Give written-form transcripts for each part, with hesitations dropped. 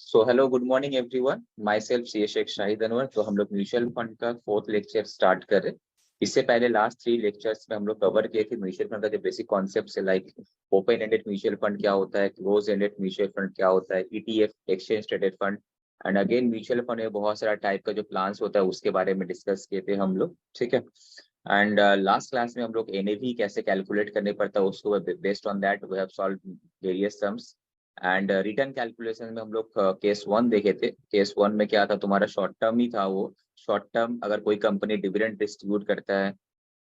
सो hello good morning everyone, myself सी शेख शाहिद अनवर। तो हम लोग म्यूचुअल फंड का फोर्थ लेक्चर स्टार्ट कर रहे हैं। इससे पहले लास्ट 3 लेक्चर्स में हम लोग कवर किए थे म्यूचुअल फंड का जो बेसिक कॉन्सेप्ट है, like open ended mutual fund क्या होता है, क्लोज एंडेड म्यूचुअल फंड क्या होता है, ETF exchange traded fund, and again mutual fund में बहुत सारा टाइप का जो प्लान्स होता है उसके बारे में डिस्कस किए थे हम लोग। ठीक है। एंड लास्ट क्लास में हम लोग एनएवी कैसे कैलकुलेट करने पड़ता है उसको based on that we have solve various sums. And return calculation में हम लोग केस 1 देखे थे। केस 1 में क्या था, तुम्हारा शॉर्ट टर्म ही था। वो शॉर्ट टर्म अगर कोई कंपनी डिविडेंड डिस्ट्रीब्यूट करता है,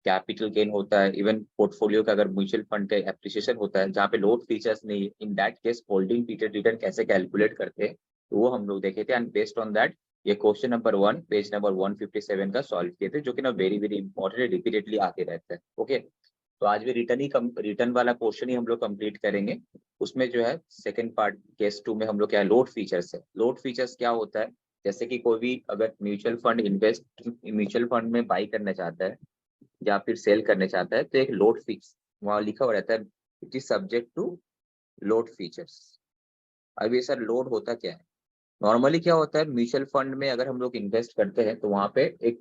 कैपिटल गेन होता है, इवन पोर्टफोलियो का अगर म्यूचुअल फंड का एप्रिसिएशन होता है जहाँ पे लोड फीचर्स नहीं, in that case holding period return कैसे कैलकुलेट करते हैं, तो वो हम लोग देखे थे। एंड बेस्ड ऑन दैट ये क्वेश्चन नंबर 1 पेज नंबर 157 का सॉल्व किए थे, जो कि ना वेरी वेरी इंपॉर्टेंट रिपीटेडली आते रहता है। ओके, तो आज भी रिटर्न वाला क्वेश्चन ही हम लोग कंप्लीट करेंगे। उसमें जो है सेकंड पार्ट केस 2 में हम लोग क्या है, लोड फीचर्स है। लोड फीचर्स क्या होता है, जैसे कि कोई भी अगर म्यूचुअल फंड में बाई करना चाहता है या फिर सेल करने चाहता है, तो एक लोड फीस वहां लिखा हुआ रहता है, it is subject to load features. अब ये सर लोड होता क्या है, नॉर्मली क्या होता है म्यूचुअल फंड में अगर हम लोग इन्वेस्ट करते हैं तो वहां पे एक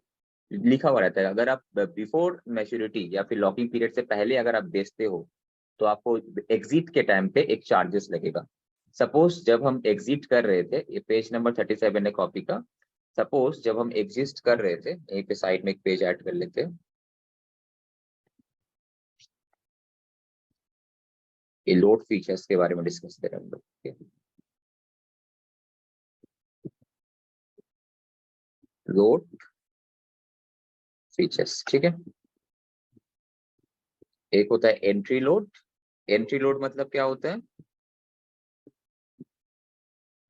लिखा हुआ रहता है, अगर आप बिफोर मैच्योरिटी या फिर लॉकिंग पीरियड से पहले अगर आप बेचते हो तो आपको एग्जिट के टाइम पे एक चार्जेस लगेगा। सपोज जब हम एग्जिट कर रहे थे, ये पेज नंबर 37 है कॉपी का। सपोज जब हम एग्जिस्ट कर रहे थे, यहीं पे साइड में एक पेज ऐड कर लेते हैं, ये लोड फीचर्स के बारे में डिस्कस करें हम लोग। लोड फीचर्स, ठीक है। एक होता है एंट्री लोड। एंट्री लोड मतलब क्या होता है,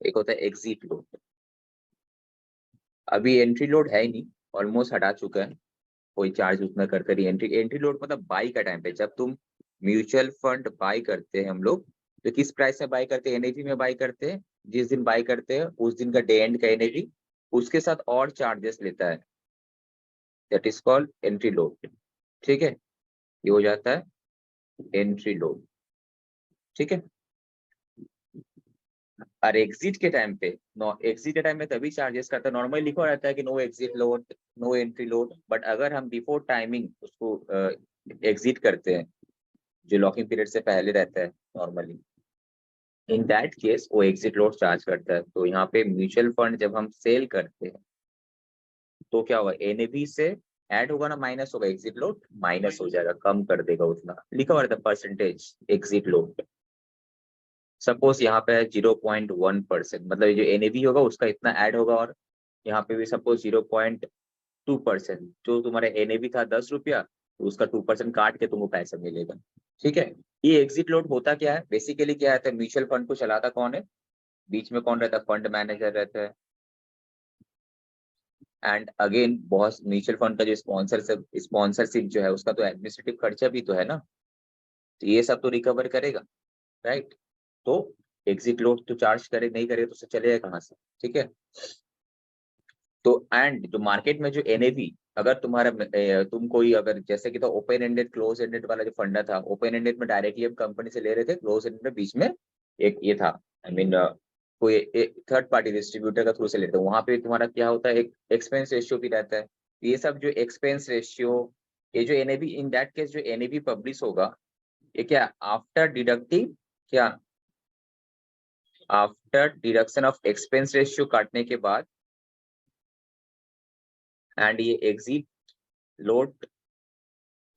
एक होता है एग्जिट लोड। अभी एंट्री लोड है ही नहीं, ऑलमोस्ट हटा चुका है, कोई चार्ज उतना करते नहीं। एंट्री लोड मतलब बाई का टाइम पे, जब तुम म्यूचुअल फंड बाई करते हैं हम लोग, तो किस प्राइस में बाई करते हैं, एनएवी में बाई करते हैं। जिस दिन बाई करते हैं उस दिन का डे एंड का एनएवी, उसके साथ और चार्जेस लेता है, that is called entry load. ठीक है, ये हो जाता है एंट्री लोड। ठीक है। और एग्जिट के टाइम पे, एग्जिट के टाइम में तभी चार्जेस करता है, नॉर्मली लिखा रहता है कि no exit load, no entry load. But अगर हम बिफोर टाइमिंग उसको एग्जिट करते हैं, जो लॉकिंग पीरियड से पहले रहता है नॉर्मली, इन दैट केस वो एग्जिट लोड चार्ज करता है। तो यहाँ पे म्यूचुअल फंड जब हम सेल करते हैं तो क्या होगा, एनएवी से ऐड होगा ना, माइनस होगा, एग्जिट लोड माइनस हो जाएगा, कम कर देगा उतना। लिखा हुआ रहता है परसेंटेज एग्जिट लोड। सपोज यहाँ पे है 0.1%, मतलब ये जो एनएवी होगा उसका इतना ऐड होगा, और यहाँ पे भी सपोज 0.2%, जो तुम्हारा एनएवी था 10 रुपया, तो उसका 2% काट के तुमको पैसा मिलेगा। ठीक है। ये एग्जिट लोड होता क्या है, बेसिकली क्या रहता है, म्यूचुअल फंड को चलाता कौन है, बीच में कौन रहता है, फंड मैनेजर रहता है। एंड अगेन बहुत म्यूचुअल फंड का जो स्पॉन्सरशिप जो है उसका तो एडमिनिस्ट्रेटिव खर्चा भी तो है ना, तो ये सब तो रिकवर करेगा, राइट। तो एग्जिट लोड तो चार्ज करे, नहीं करे तो उसे चलेगा कहाँ से। ठीक है। तो एंड जो मार्केट में जो एनएवी, अगर तुम्हारा तुम कोई अगर जैसे कि तो ओपन एंडेड क्लोज एंडेड वाला जो फंडा था, ओपन एंडेड में डायरेक्टली हम कंपनी से ले रहे थे, क्लोज एंडेड में बीच में एक ये था, आई मीन कोई थर्ड पार्टी डिस्ट्रीब्यूटर का थ्रू से लेते हैं, वहां पे तुम्हारा क्या होता है, एक एक्सपेंस रेशियो भी रहता है। ये सब जो एक्सपेंस रेशियो, ये जो एनएवी, इन दैट केस जो एनएवी पब्लिश होगा, ये क्या आफ्टर डिडक्टिंग, क्या after deduction of expense ratio काटने के बाद, एंड ये एग्जिट लोड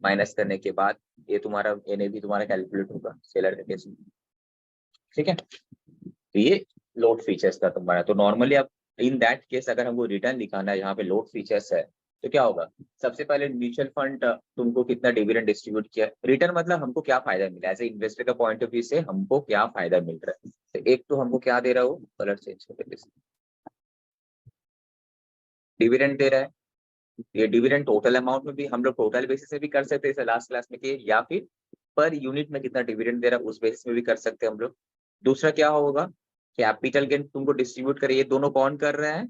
माइनस करने के बाद, ये तुम्हारा एनएवी तुम्हारा कैलकुलेट होगा सेलर के केस में। ठीक है। तो ये लोड फीचर्स का तुम्हारा, तो नॉर्मली आप इन दैट केस अगर हमको रिटर्न दिखाना है, यहाँ पे लोड फीचर्स है, तो क्या होगा, सबसे पहले म्यूचुअल फंड तुमको कितना डिविडेंड डिस्ट्रीब्यूट किया, रिटर्न मतलब हमको क्या फायदा मिला, एज ए इन्वेस्टर का पॉइंट ऑफ व्यू से हमको क्या फायदा मिल रहा है। तो एक तो हमको क्या दे रहा हो, कलर चेंज करके डिविडेंड दे रहा है। ये डिविडेंड टोटल अमाउंट में भी हम लोग टोटल बेसिस से भी कर सकते हैं, लास्ट क्लास में किए, या फिर पर यूनिट में कितना डिविडेंड दे रहा है उस बेसिस में भी कर सकते हैं हम लोग। दूसरा क्या होगा, कैपिटल गेन तुमको डिस्ट्रीब्यूट करे, ये दोनों कौन कर रहे हैं,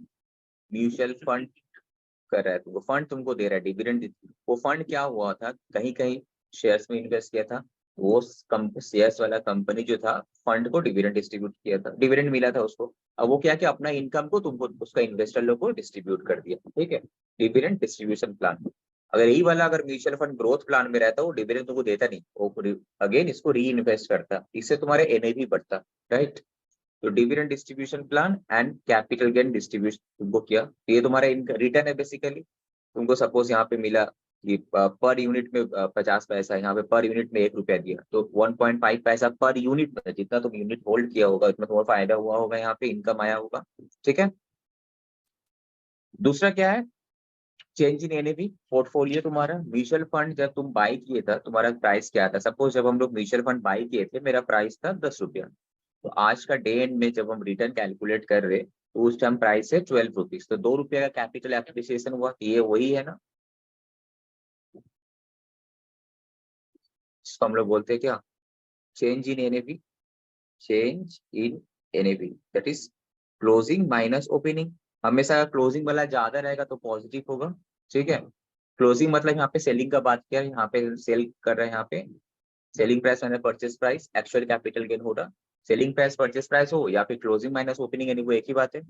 म्यूचुअल फंड कर रहा है, तो वो फंड तुमको दे रहा है डिविडेंड। वो फंड क्या हुआ था, कहीं कहीं शेयर्स में इन्वेस्ट किया था, वो शेयर्स वाला कंपनी जो था फंड को डिविडेंड डिस्ट्रीब्यूट किया था, डिविडेंड मिला था उसको। अब वो क्या कि अपना इनकम को तुमको उसका इन्वेस्टर लोग को डिस्ट्रीब्यूट कर दिया, ठीक है, डिविडेंड डिस्ट्रीब्यूशन प्लान। अगर यही वाला अगर म्यूचुअल फंड ग्रोथ प्लान में रहता वो डिविडेंड तुमको देता नहीं, वो अगेन इसको री इन्वेस्ट करता, इससे तुम्हारे एनएवी बढ़ता, राइट। तो dividend distribution plan and capital gain distribution तुमको किया, तो ये तुम्हारा रिटर्न है बेसिकली। तुमको सपोज यहाँ पे मिला कि पर यूनिट में 50 पैसा, यहाँ पे पर यूनिट में 1 रुपया दिया, तो 1.5 पैसा पर यूनिट में, जितना तुम यूनिट होल्ड किया होगा उतना तुम्हारा फायदा हुआ होगा, यहाँ पे इनकम आया होगा, ठीक है। दूसरा क्या है, चेंज इन एनएवी पोर्टफोलियो। तुम्हारा म्यूचुअल फंड जब तुम बाई किए था तुम्हारा प्राइस क्या था, सपोज जब हम लोग म्यूचुअल फंड बाई किए थे मेरा प्राइस था 10 रुपया, तो आज का डे एंड में जब हम रिटर्न कैलकुलेट कर रहे तो उस टाइम प्राइस है 12 रुपीज, तो 2 रुपये का कैपिटल एप्रिसिएशन हुआ, ये वही है ना, इसको हम लोग बोलते हैं क्या, change in NAV, change in NAV that is closing minus opening. हमेशा क्लोजिंग वाला ज्यादा रहेगा तो पॉजिटिव होगा, ठीक है। क्लोजिंग मतलब यहाँ पे सेलिंग का बात किया, यहाँ पे सेल कर रहे हैं, यहाँ पे selling price minus purchase price, actual capital gain होगा। सेलिंग प्राइस परचेस प्राइस हो या फिर क्लोजिंग माइनस ओपनिंग, यानी वो एक ही बात है।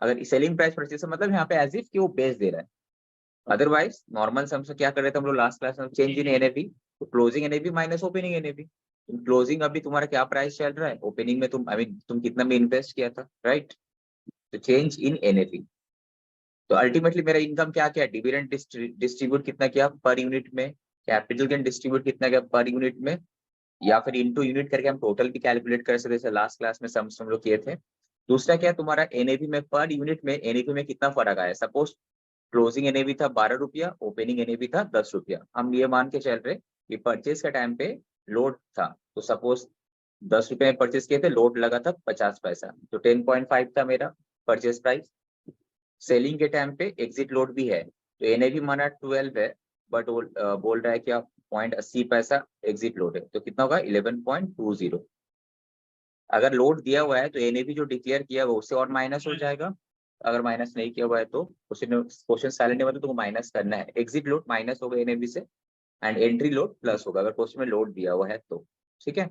अगर सेलिंग प्राइस परचेस मतलब यहाँ पे एज इफ कि वो बेच दे रहा है, अदरवाइज नॉर्मल सम से क्या कर रहे थे हम लोग लास्ट क्लास में, चेंज इन एनएवी, तो closing NAV minus opening NAV. Closing अभी तुम्हारा क्या प्राइस चल रहा है, ओपनिंग में तुम आई मीन तुम कितना में इन्वेस्ट किया था, राइट। तो चेंज इन एनएवी, तो अल्टीमेटली मेरा इनकम क्या क्या, डिविडेंड डिस्ट्रीब्यूट कितना किया पर यूनिट में, कैपिटल गेन डिस्ट्रीब्यूट कितना किया पर यूनिट में, या फिर इनटू यूनिट करके हम टोटल भी कैलकुलेट कर सकते हैं, लास्ट क्लास में हम लोग किए थे। दूसरा क्या, तुम्हारा एनएवी में पर यूनिट में एनएवी में कितना फर्क आया, सपोज क्लोजिंग एनएवी था 12 रुपया, ओपनिंग एनएवी था 10 रुपया, हम ये मान के चल रहे कि परचेज का टाइम पे लोड था, तो सपोज 10 रुपए में परचेज किए थे, लोड लगा था 50 पैसा, तो 10.5 था मेरा परचेज प्राइस। सेलिंग के टाइम पे एग्जिट लोड भी है, तो एनएवी माना 12 है, बट वो बोल रहा है कि आप 0.80 पैसा एग्जिट लोड है, तो कितना होगा 11.20। अगर लोड दिया हुआ है तो एनएवी जो डिक्लेयर किया हुआ उससे और माइनस हो जाएगा, अगर माइनस नहीं किया हुआ है तो उसने क्वेश्चन साइलेंट है, मतलब तुमको माइनस करना है, एग्जिट लोड माइनस होगा एनएवी से, एंड एंट्री लोड प्लस होगा अगर क्वेश्चन में लोड दिया हुआ है तो, ठीक है।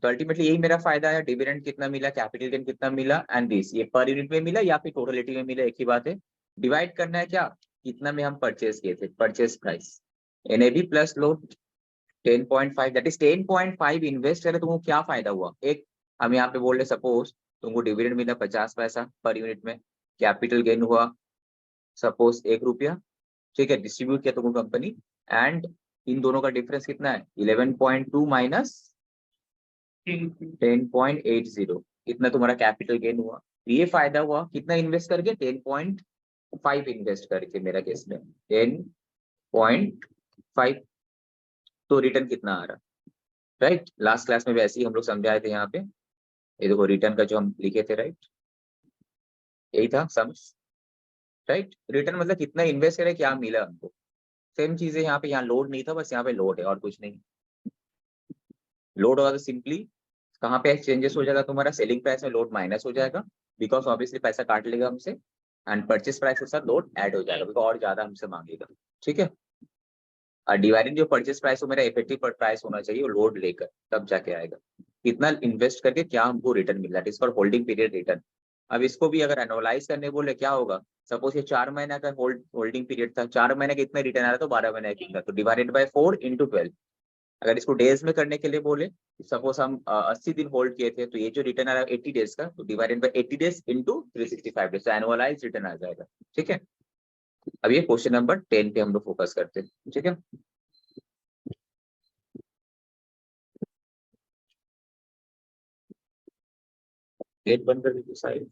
तो अल्टीमेटली यही मेरा फायदा है, डिविडेंड कितना मिला, कैपिटल गेन कितना मिला, एंड दिस, ये पर यूनिट में मिला या फिर टोटलिटी में मिला, एक ही बात है। डिवाइड करना है क्या, कितना में हम परचेज किए थे, purchase price NAV plus load 10.5, that is 10.5 invest करे तुमको क्या फायदा हुआ, एक हम यहाँ पे बोल रहे सपोज तुमको डिविडेंड मिला 50 पैसा पर यूनिट में, कैपिटल गेन हुआ सपोज 1 रुपया, ठीक है, डिस्ट्रीब्यूट किया तुमको कंपनी, एंड इन दोनों का डिफरेंस कितना है 11.2 माइनस 10.80, इतना तुम्हारा कैपिटल गेन हुआ। ये फायदा हुआ कितना इन्वेस्ट करके, 10.5 इन्वेस्ट करके मेरा केस में 10.5, तो रिटर्न कितना आ रहा, राइट। लास्ट क्लास में भी ऐसे ही हम लोग समझाए थे, यहाँ पे ये देखो रिटर्न का जो हम लिखे थे, राइट, यही था सम्स, राइट। रिटर्न मतलब कितना इन्वेस्ट करे क्या मिला हमको, सेम चीज है यहाँ पे, यहाँ लोड नहीं था, बस यहाँ पे लोड है और कुछ नहीं। लोड होगा तो सिंपली कहाँ पे चेंजेस हो जाएगा, तुम्हारा सेलिंग प्राइस में लोड माइनस हो जाएगा, बिकॉज ऑब्वियसली पैसा काट लेगा हमसे, एंड परचेस प्राइस के साथ लोड ऐड हो जाएगा बिकॉज और ज्यादा हमसे मांगेगा, ठीक है। और डिवाइडेड जो परचेस प्राइस हो मेरा इफेक्टिव प्राइस होना चाहिए, वो लोड लेकर तब जाके आएगा, कितना इन्वेस्ट करके क्या हमको रिटर्न मिल रहा है, इस पर होल्डिंग पीरियड रिटर्न। अब इसको भी अगर एनालाइज करने बोले क्या होगा, सपोज ये 4 महीने का होल्डिंग पीरियड था, 4 महीने कितने रिटर्न आ रहा, तो 12 महीने कितना, तो डिवाइडेड बाय 4 इंटू 12। अगर इसको डेज में करने के लिए बोले, सपोज हम 80 दिन होल्ड किए थे, तो ये जो रिटर्न आ रहा है 80 डेज का, तो divided by 80 days into 365 days, annualise return आ जाएगा, ठीक है। अब ये क्वेश्चन नंबर 10 पे हम लोग फोकस करते हैं, ठीक है। गेट बंद कर दीजिए साइड।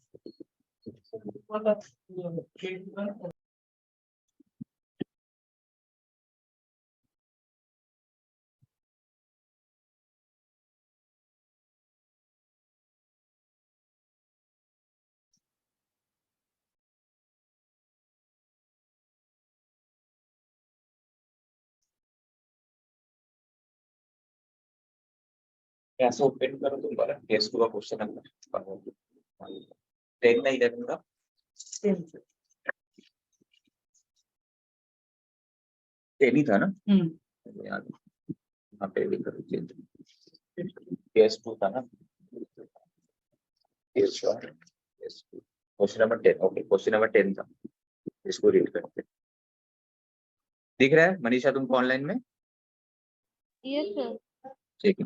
ऐसे ओपन करो तुम बड़ा टेस्ट का क्वेश्चन नंबर 10 ना 11 का, टेन ही था ना यार, यहाँ पे भी कर दीजिए, टेस्ट 2 था ना, test 1 question number 10, okay question number 10 था, इसको रीड करते हैं। दिख रहा है मनीषा तुमको ऑनलाइन में? Yes sir. ठीक है,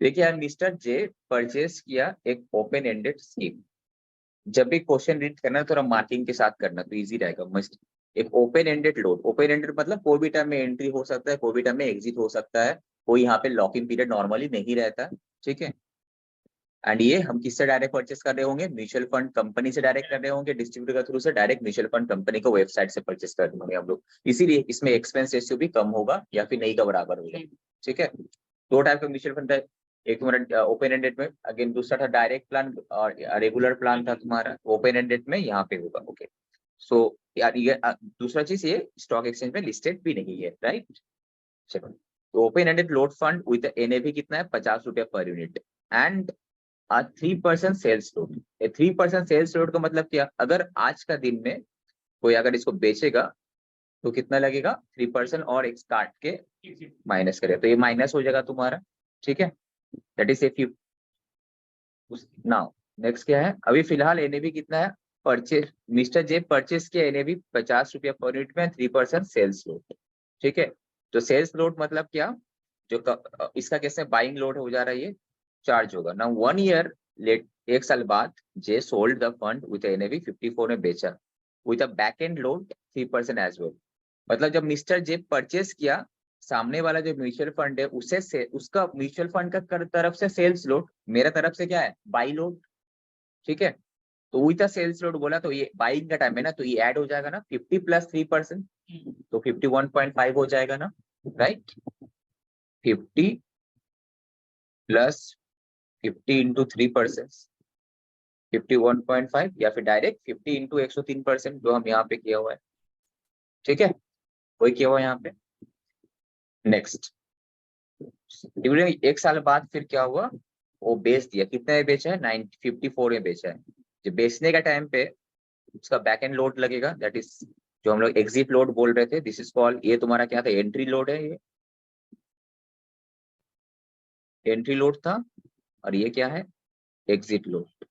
देखिए यार, मिस्टर जे परचेस किया एक ओपन एंडेड स्कीम। जब भी क्वेश्चन रीड करना थोड़ा मार्किंग के साथ करना तो इजी रहेगा। मस्ट एक open ended load, open ended मतलब कोई भी टाइम में एंट्री हो सकता है, कोई भी टाइम में एग्जिट हो सकता है, कोई यहाँ पे लॉकिंग पीरियड नॉर्मली नहीं रहता, ठीक है। एंड ये हम किससे डायरेक्ट परचेस कर रहे होंगे? म्यूचुअल फंड कंपनी से डायरेक्ट कर रहे होंगे, डिस्ट्रीब्यूटर के थ्रू से डायरेक्ट म्यूचुअल फंड कंपनी को वेबसाइट से परचेस कर रहे होंगे हम लोग। इसीलिए इसमें एक्सपेंस रेशियो भी कम होगा या फिर नहीं का बराबर होगा, ठीक है। दो टाइप का म्यूचुअल फंड है, एक तुम्हारा ओपन एंडेड में, अगेन दूसरा था डायरेक्ट प्लान और रेगुलर प्लान था तुम्हारा। ओपन एंडेड में यहाँ पे होगा, ओके। सो यार ये दूसरा चीज, ये स्टॉक एक्सचेंज में लिस्टेड भी नहीं है, राइट। चलो, तो open ended load fund with NAV कितना है? 50 रुपया per unit and 3% sales load. 3% sales load का मतलब क्या? अगर आज का दिन में कोई अगर इसको बेचेगा तो कितना लगेगा? 3% और एक काट के माइनस करे तो ये माइनस हो जाएगा तुम्हारा, ठीक है। That is if you now. Next क्या है? अभी फिलहाल एनएवी कितना है? परचेज, मिस्टर जे परचेज किया एनएवी 50 रुपया पर यूनिट में, 3% सेल्स लोड, ठीक है। तो सेल्स लोड मतलब क्या? जो इसका कैसे बाइंग लोड हो जा रहा है, ये चार्ज होगा ना। 1 ईयर लेट, एक साल बाद J sold the fund with NAV 54 में बेचा with a back end load 3% as well. मतलब जब मिस्टर जे परचेस किया, सामने वाला जो म्यूचुअल फंड है उसे उसका म्यूचुअल फंड का तरफ से सेल्स लोड, मेरा तरफ से क्या है? बाई लोड, ठीक है। तो विद अ सेल्स लोड बोला तो ये बाइंग का टाइम है ना, तो ये ऐड हो जाएगा ना 50 प्लस 3%, तो 51.5 हो जाएगा ना, राइट। 50 प्लस 50 इंटू 3%, 51.5, या फिर डायरेक्ट 50 इंटू 103% जो हम यहाँ पे किया हुआ है, ठीक है, वही किया हुआ है यहाँ पे। नेक्स्ट, ड्यूरिंग एक साल बाद फिर क्या हुआ? वो बेच दिया। कितने में बेचा है? 54 में बेचा है। जो बेचने का टाइम पे उसका बैक एंड लोड लगेगा, दैट इज जो हम लोग एग्जिट लोड बोल रहे थे, दिस इज कॉल्ड, ये तुम्हारा क्या था? एंट्री लोड है, ये एंट्री लोड था। और ये क्या है? Exit load.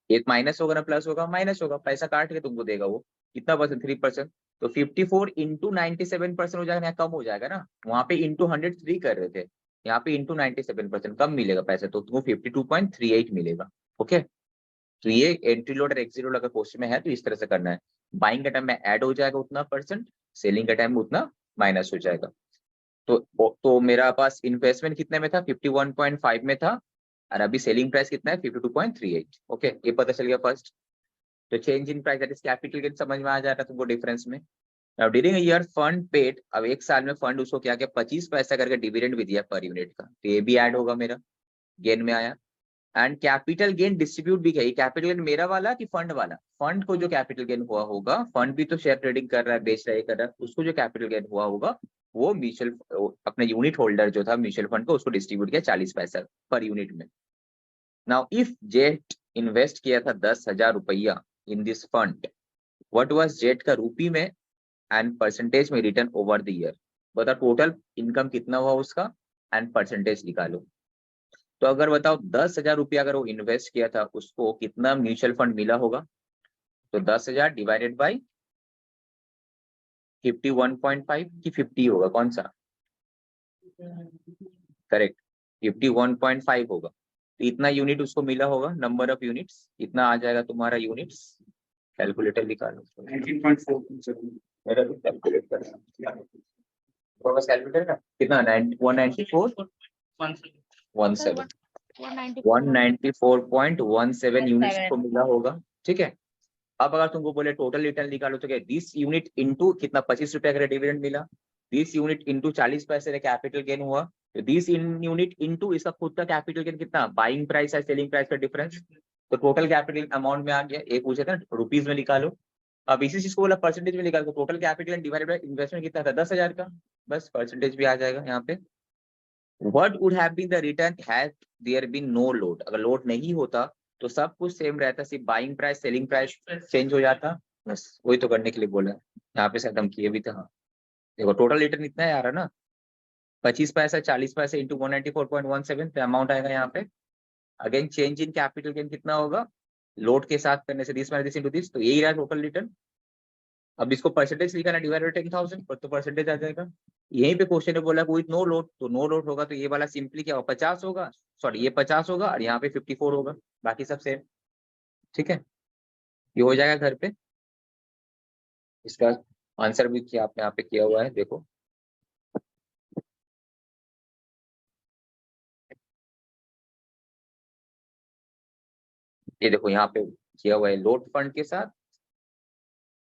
एक माइनस होगा ना प्लस होगा? माइनस होगा, पैसा काट के तुमको देगा वो। कितना परसेंट? 3%। तो 54 इंटू 97% हो जाएगा, यहाँ कम हो जाएगा ना। वहां पे इंटू 103 कर रहे थे, यहाँ पे इंटू 97% कम मिलेगा पैसा, तो तुमको 52.38 मिलेगा, ओके। तो ये एंट्री लोड और एग्जिट लोड अगर क्वेश्चन में है तो इस तरह से करना है। बाइंग का टाइम में ऐड हो जाएगा उतना परसेंट, सेलिंग का टाइम में उतना माइनस हो जाएगा। तो मेरा पास इन्वेस्टमेंट कितने में था? 51.5 में था, और अभी सेलिंग प्राइस कितना है? 52.38, ओके। ये पता चल गया फर्स्ट। तो change in price that is capital gain समझ में आ जाता है तुमको डिफरेंस में। Now during a year fund paid, अब एक साल में फंड उसको क्या किया? 25 पैसा करके डिविडेंड भी दिया पर यूनिट का, तो ये भी ऐड होगा मेरा, गेन में आया। एंड कैपिटल गेन डिस्ट्रीब्यूट भी किया। कैपिटल गेन मेरा वाला कि फंड वाला? फंड को जो कैपिटल गेन हुआ होगा, फंड भी तो शेयर ट्रेडिंग कर रहा है, बेच रहा है, कर रहा है, उसको जो कैपिटल गेन हुआ होगा वो म्यूचुअल अपने यूनिट होल्डर जो था म्यूचुअल फंड को, उसको डिस्ट्रीब्यूट किया 40 पैसा पर यूनिट में। नाउ इफ जेट इन्वेस्ट किया था 10,000 रुपया in this fund, what was jet का रूपी में एंड परसेंटेज में रिटर्न ओवर द ईयर? बता टोटल इनकम कितना हुआ उसका एंड परसेंटेज निकालो। तो अगर बताओ 10,000 रुपया अगर वो इन्वेस्ट किया था, उसको कितना म्यूचुअल फंड मिला होगा? तो 10,000 डिवाइडेड बाई 51.5 की 50 होगा, कौन सा? करेक्ट, 51.5 होगा। तो इतना यूनिट उसको मिला होगा, नंबर ऑफ यूनिट्स इतना आ जाएगा तुम्हारा यूनिट्स। कैलकुलेटर निकालो, 19.4 मेरा भी कैलकुलेट करना, थोड़ा कैलकुलेटर का कितना? 194.17 194.17 यूनिट्स को मिला होगा, ठीक है। अब अगर तुमको बोले टोटल रिटर्न निकालो तो क्या? 20 यूनिट इंटू कितना? 25 रुपया का डिविडेंड मिला, 20 यूनिट इंटू 40 पैसे का कैपिटल गेन हुआ, तो 20 यूनिट इंटू इसका खुद का कैपिटल गेन कितना? बाइंग प्राइस है सेलिंग प्राइस का डिफरेंस, तो टोटल कैपिटल अमाउंट में आ गया। एक पूछे थे रुपीज में निकालो, अब इसी चीज को बोला परसेंटेज में निकालो, तो total capital divided by investment कितना था? 10,000 का, बस परसेंटेज भी आ जाएगा यहाँ पे। What would have been the return had there been no load? अगर लोड नहीं होता तो सब कुछ सेम रहता, सिर्फ buying price selling price change हो जाता, बस वही तो करने के लिए बोला है। यहाँ पे शायद हम किए भी थे, हाँ। देखो टोटल रिटर्न इतना है आ रहा ना, 25 पैसा 40 पैसे इंटू 194.17 पे अमाउंट आएगा यहाँ पे, again change in capital gain कितना होगा, लोड के साथ करने से this minus this into this, तो यही रहा टोटल रिटर्न। अब इसको परसेंटेज लिखा ना, डिवाइड बाय 10,000 पर तो परसेंटेज आ जाएगा। यहीं पे क्वेश्चन ने बोला विद नो लोड, तो नो लोड होगा तो ये वाला सिंपली क्या होगा 50 होगा, सॉरी ये 50 होगा और यहाँ पे 54 होगा, बाकी सब सेम। ठीक है, ये हो जाएगा घर पे। इसका आंसर भी किया आपने यहाँ पे किया हुआ है, देखो ये देखो यहाँ पे किया हुआ है लोड फंड के साथ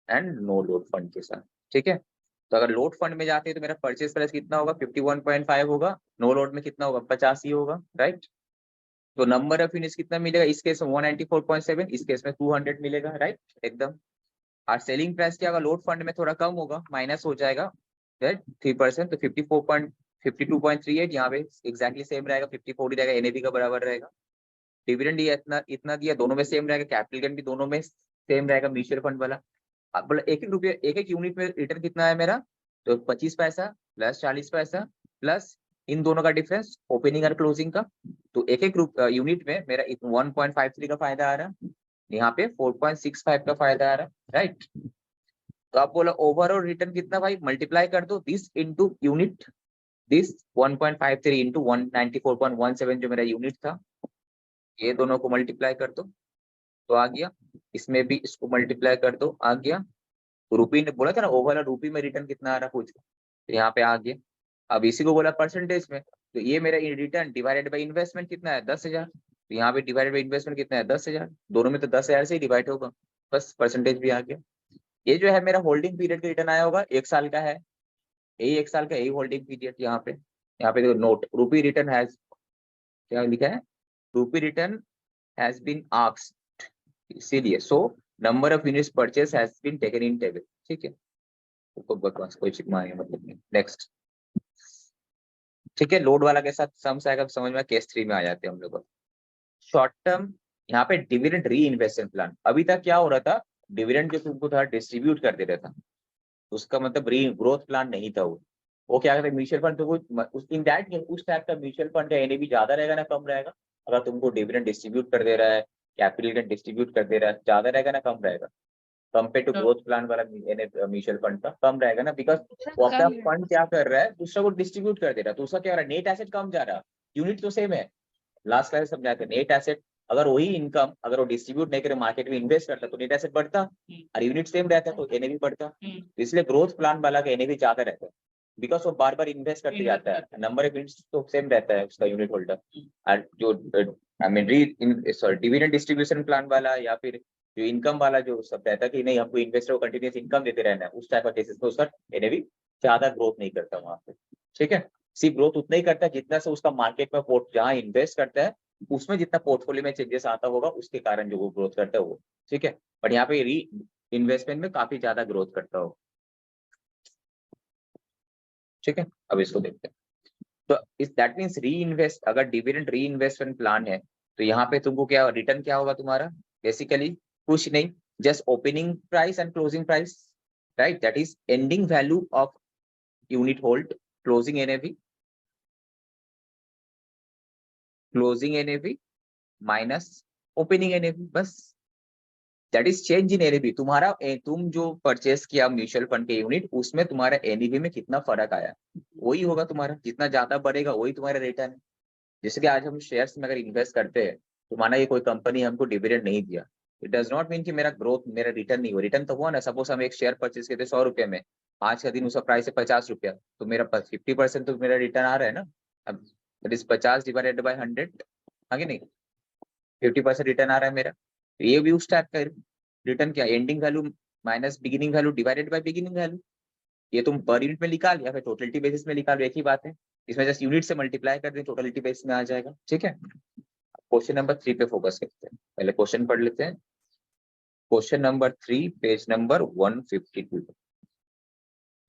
एंड नो लोड फंड के साथ। ठीक है, तो अगर लोड फंड में जाते हैं तो मेरा परचेज प्राइस कितना होगा 51.5 होगा, नो लोड में कितना होगा 50 ही होगा, राइट। तो नंबर ऑफ यूनिट्स कितना मिलेगा, इस केस में 194.7, इस केस में 200 मिलेगा, राइट एकदम। और सेलिंग प्राइस क्या होगा, लोड फंड में थोड़ा कम होगा, माइनस हो जाएगा 3%, तो 54.52.38 यहाँ पे एक्जैक्टली सेम रहेगा, 54 ही रहेगा, एनएवी का बराबर रहेगा। डिविडेंड ये इतना इतना दिया, दोनों में सेम रहेगा, कैपिटल गेन भी दोनों में सेम रहेगा, म्यूचुअल फंड वाला। अब बोला एक एक रुपये एक एक यूनिट में रिटर्न कितना है मेरा, तो 25 पैसा प्लस 40 पैसा प्लस इन दोनों का डिफरेंस ओपनिंग और क्लोजिंग का, तो एक एक यूनिट में मेरा 1.53 का फायदा आ रहा है, यहाँ पे 4.65 का फायदा आ रहा है, राइट। तो आप बोला ओवरऑल रिटर्न कितना भाई, मल्टीप्लाई कर दो this into unit, this 1.53 into 194.17 जो मेरा यूनिट था, ये दोनों को मल्टीप्लाई कर दो तो आ गया, इसमें भी इसको मल्टीप्लाई कर दो आ गया। तो रुपी ने बोला था ना ओवरऑल रुपी में रिटर्न कितना आ रहा पूछ, तो यहाँ पे आ गया। अब इसी को बोला परसेंटेज में, तो ये मेरा रिटर्न डिवाइडेड बाई इन्वेस्टमेंट कितना है 10,000, तो यहाँ पे डिवाइडेड बाई इन्वेस्टमेंट कितना है 10,000, दोनों में तो 10,000 से ही डिवाइड होगा, बस परसेंटेज भी आ गया। ये जो है मेरा होल्डिंग पीरियड का रिटर्न आया होगा, 1 साल का है, यही 1 साल का यही होल्डिंग पीरियड। यहाँ पे देखो नोट रुपी रिटर्न हैज, क्या लिखा है, rupee return has been asked, इसीलिए so number of units purchase has been taken in table. ठीक है, तो बकवास कोई चिकमा है मतलब नहीं। नेक्स्ट, ठीक है, लोड वाला के साथ सम्स आएगा समझ में, केस 3 में आ जाते हैं हम लोग। शॉर्ट टर्म यहाँ पे डिविडेंड री इन्वेस्टमेंट प्लान, अभी तक क्या हो रहा था, डिविडेंड जो तुमको था डिस्ट्रीब्यूट कर दे रहा था, उसका मतलब री ग्रोथ प्लान नहीं था वो क्या करता है म्यूचुअल फंड, तो उस इन दैट उस टाइप का म्यूचुअल फंड का एनएवी ज्यादा रहेगा ना कम रहेगा, अगर तुमको डिविडेंड डिस्ट्रीब्यूट कर दे रहा है, कैपिटल गेन डिस्ट्रीब्यूट कर दे रहा है, ज्यादा रहेगा ना कम रहेगा, कंपेयर टू ग्रोथ प्लान वाला म्यूचुअल फंड का कम रहेगा ना, बिकॉज वो अपना फंड क्या कर रहा है दूसरा को डिस्ट्रीब्यूट कर दे रहा है, तो उसका क्या हो रहा है नेट एसेट कम जा रहा है, यूनिट तो सेम है। लास्ट क्लास समझाया था नेट एसेट, अगर वही इनकम अगर वो डिस्ट्रीब्यूट नहीं करे मार्केट में इन्वेस्ट करता तो नेट एसेट बढ़ता, और यूनिट सेम रहता तो एनएवी बढ़ता, तो इसलिए ग्रोथ प्लान वाला का एनएवी ज्यादा रहता है, बिकॉज वो बार बार इन्वेस्ट करते जाता है, नंबर ऑफ यूनिट्स तो सेम रहता है उसका यूनिट होल्डर। और जो I mean sorry dividend distribution plan वाला या फिर जो इनकम वाला जो सब रहता है कि नहीं हमको इन्वेस्टर को कंटिन्यूस इनकम देते रहना है, उस टाइप का केसेस में उसका एनएवी ज्यादा ग्रोथ नहीं करता वहां पे। ठीक है, सिर्फ ग्रोथ उतना ही करता है जितना से उसका मार्केट में पोर्ट जहां इन्वेस्ट करता है उसमें जितना पोर्टफोलियो में चेंजेस आता होगा उसके कारण जो वो ग्रोथ करता है वो। ठीक है, बट यहाँ पे री इन्वेस्टमेंट में काफी ज्यादा ग्रोथ करता हो। ठीक है, अब इसको देखते हैं, तो इस दैट मीन्स री इन्वेस्ट, अगर डिविडेंड री इन्वेस्टमेंट प्लान है तो यहाँ पे तुमको क्या रिटर्न क्या होगा तुम्हारा, बेसिकली कुछ नहीं, just opening price and closing price, right, that is ending value of unit hold, closing NAV, closing NAV minus opening NAV, बस that is change in NAV. तुम्हारा तुम जो परचेस किया म्यूचुअल फंड के यूनिट उसमें तुम्हारा एनएवी में कितना फर्क आया वही होगा तुम्हारा, जितना ज्यादा बढ़ेगा वही तुम्हारा रिटर्न है। जैसे कि आज हम शेयर्स में अगर इन्वेस्ट करते हैं तो माना ये कोई कंपनी हमको डिविडेंड नहीं दिया, इट डज नॉट मीन कि मेरा ग्रोथ मेरा रिटर्न नहीं हुआ, रिटर्न तो हुआ ना। सपोज हम एक शेयर परचेस करते 100 रुपए में, आज का दिन उसका प्राइस है 50 रुपया, तो मेरा 50% तो मेरा रिटर्न आ रहा है ना। अब दैट इज 50 डिवाइडेड बाई 100, आगे नहीं 50% रिटर्न आ रहा है मेरा, तो ये भी उस टाइप का रिटर्न क्या ending value minus beginning value divided by beginning value, ये तुम पर यूनिट में निकाल या फिर टोटलिटी बेसिस में निकाल, एक ही बात है, इसमें जस्ट यूनिट से मल्टीप्लाई कर दें टोटलिटी बेसिस में आ जाएगा। ठीक है, क्वेश्चन नंबर 3 पे फोकस करते हैं, पहले क्वेश्चन पढ़ लेते हैं। Question number 3 page number 152।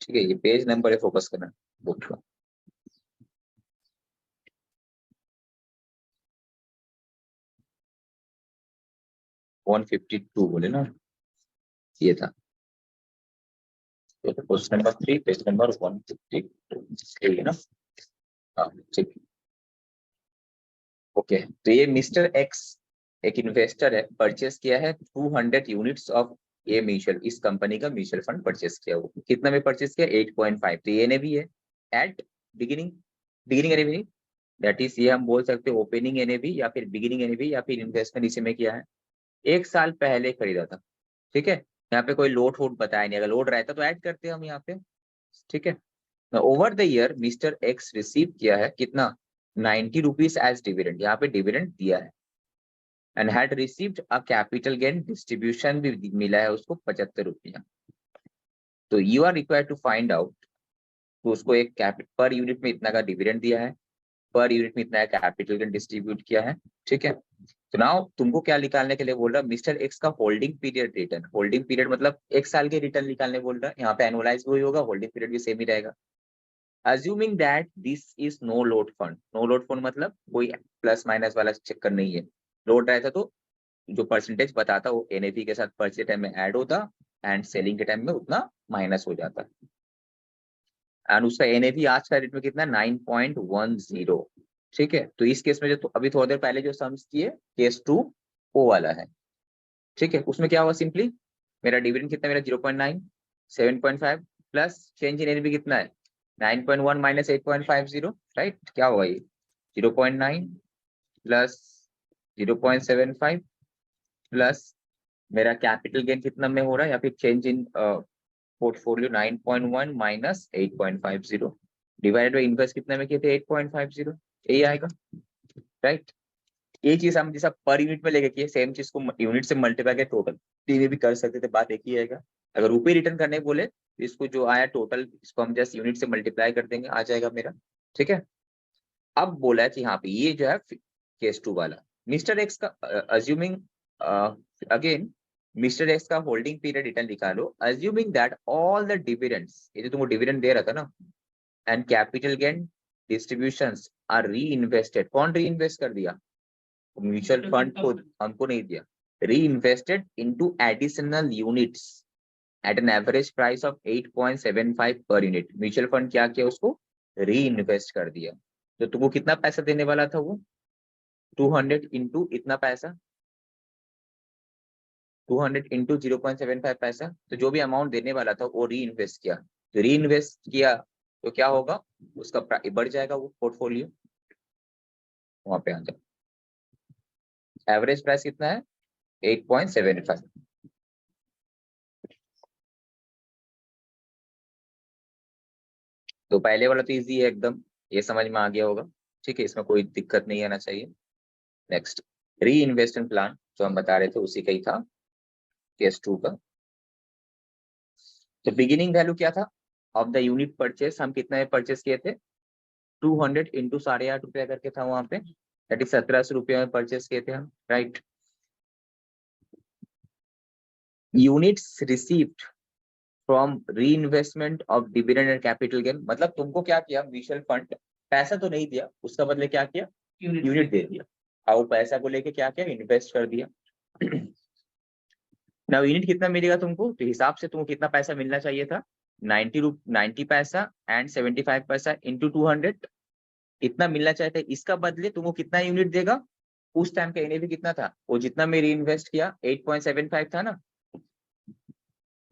ठीक है, ये पेज नंबर है, फोकस करना बुक का। तो 152 बोले ना, ये था क्वेश्चन नंबर 3 पेज नंबर 152 है ना। हाँ ठीक, ओके, तो ये मिस्टर एक्स एक इन्वेस्टर है, परचेस किया है 200 यूनिट्स ऑफ ये म्यूचुअल, इस कंपनी का म्यूचुअल फंड परचेस किया। वो कितना में परचेस किया? 8.5। तो ये भी है at beginning, beginning NAV, that is ये हम बोल सकते हैं ओपनिंग एनएवी या फिर बिगिनिंग एनएवी या फिर इन्वेस्टमेंट इसी में किया है, 1 साल पहले खरीदा था। ठीक है, यहाँ पे कोई लोड वोड बताया नहीं, अगर लोड रहता तो ऐड करते हम यहाँ पे। ठीक है, over the year mister x receive किया है कितना? 90 रुपीज एज डिविडेंड, यहाँ पे डिविडेंड दिया है। And had received a capital gain, distribution भी मिला है उसको 75 रुपया। तो you are required to find out, तो उसको एक पर यूनिट में इतना का डिविडेंड दिया है, पर यूनिट में इतना कैपिटल गेन डिस्ट्रीब्यूट किया है। ठीक है, तो नाउ तुमको क्या निकालने के लिए बोल रहा है? मिस्टर एक्स का holding period return. Holding period मतलब 1 साल के रिटर्न निकालने बोल रहा है, यहाँ पे एनुअलाइज वही होगा, होल्डिंग पीरियड भी सेम ही रहेगा। Assuming that this is no load fund, no load fund मतलब कोई प्लस माइनस वाला चक्कर नहीं है। लोड रहता तो जो परसेंटेज बताता वो एनएवी के साथ परचेज टाइम में ऐड होता एंड सेलिंग के टाइम में उतना माइनस हो जाता। एंड उसका एनएवी आज का रेट में कितना? 9.10। ठीक है, तो इस केस में जो तो अभी थोड़ी देर पहले जो सम्स किए केस 2 ओ वाला है। ठीक है, उसमें क्या हुआ? सिंपली मेरा डिविडेंड कितना? मेरा 0.9, 7.5 प्लस चेंज इन एनएवी कितना है? 9.1 माइनस 8.50, राइट? क्या होगा ये? 0.9 प्लस 0.75 प्लस मेरा कैपिटल गेन कितना में हो रहा है या फिर change in portfolio 9.1 minus 8.50 divided by invest कितना में किए थे? 8.50, यही आएगा, राइट? ये चीज हम जैसा पर यूनिट में लेके किए, सेम चीज को यूनिट से मल्टीप्लाई के टोटल टीवी भी कर सकते थे, बात एक ही आएगा। अगर रुपये रिटर्न करने बोले तो इसको जो आया टोटल, इसको हम जस्ट यूनिट से मल्टीप्लाई कर देंगे, आ जाएगा मेरा। ठीक है, अब बोला है कि यहाँ पे ये जो है केस 2 वाला मिस्टर एक्स का अज्यूमिंग, अगेन मिस्टर एक्स का होल्डिंग पीरियड रिटर्न निकालो, assuming that all the dividends, ये जो तुमको डिविडेंड दे रहा था ना, and capital gain distributions are reinvested. कौन री इन्वेस्ट कर दिया? म्यूचुअल फंड को हमको नहीं दिया, री invested into additional units at an average price of 8.75 per unit. Mutual fund क्या किया? उसको री इन्वेस्ट कर दिया। तो तुमको कितना पैसा देने वाला था वो? 200 इंटू इतना पैसा, 200 इंटू 0.75 पैसा। तो जो भी अमाउंट देने वाला था वो री इन्वेस्ट किया, तो री इन्वेस्ट किया तो क्या होगा? उसका बढ़ जाएगा वो पोर्टफोलियो, वहां पे आ जाए। एवरेज प्राइस कितना है? 8.75। तो पहले वाला तो इजी है एकदम, ये समझ में आ गया होगा। ठीक है, इसमें कोई दिक्कत नहीं आना चाहिए। नेक्स्ट, री इन्वेस्टमेंट प्लान जो हम बता रहे थे उसी का ही था, केस 2 का। तो बिगिनिंग वैल्यू क्या था ऑफ द यूनिट परचेस? हम कितना में परचेस किए थे? 200 इंटू 8.5 रुपया करके था वहां पे, दैट इज 1700 रुपया में परचेस किए थे हम, राइट? यूनिट्स रिसीव्ड फ्रॉम री investment of dividend and capital gain, मतलब तुमको क्या किया? म्यूचुअल फंड पैसा तो नहीं दिया, उसका बदले क्या किया? यूनिट दे दिया, और पैसा को लेके क्या किया? इन्वेस्ट कर दिया। ना यूनिट कितना मिलेगा तुमको? तो हिसाब से तुमको कितना पैसा मिलना चाहिए था? 90 पैसा एंड 75 पैसा इंटू 200, इतना मिलना चाहिए था। इसका बदले तुमको कितना यूनिट देगा? उस टाइम का एनएवी कितना था? वो जितना में री इन्वेस्ट किया 8.75 था ना,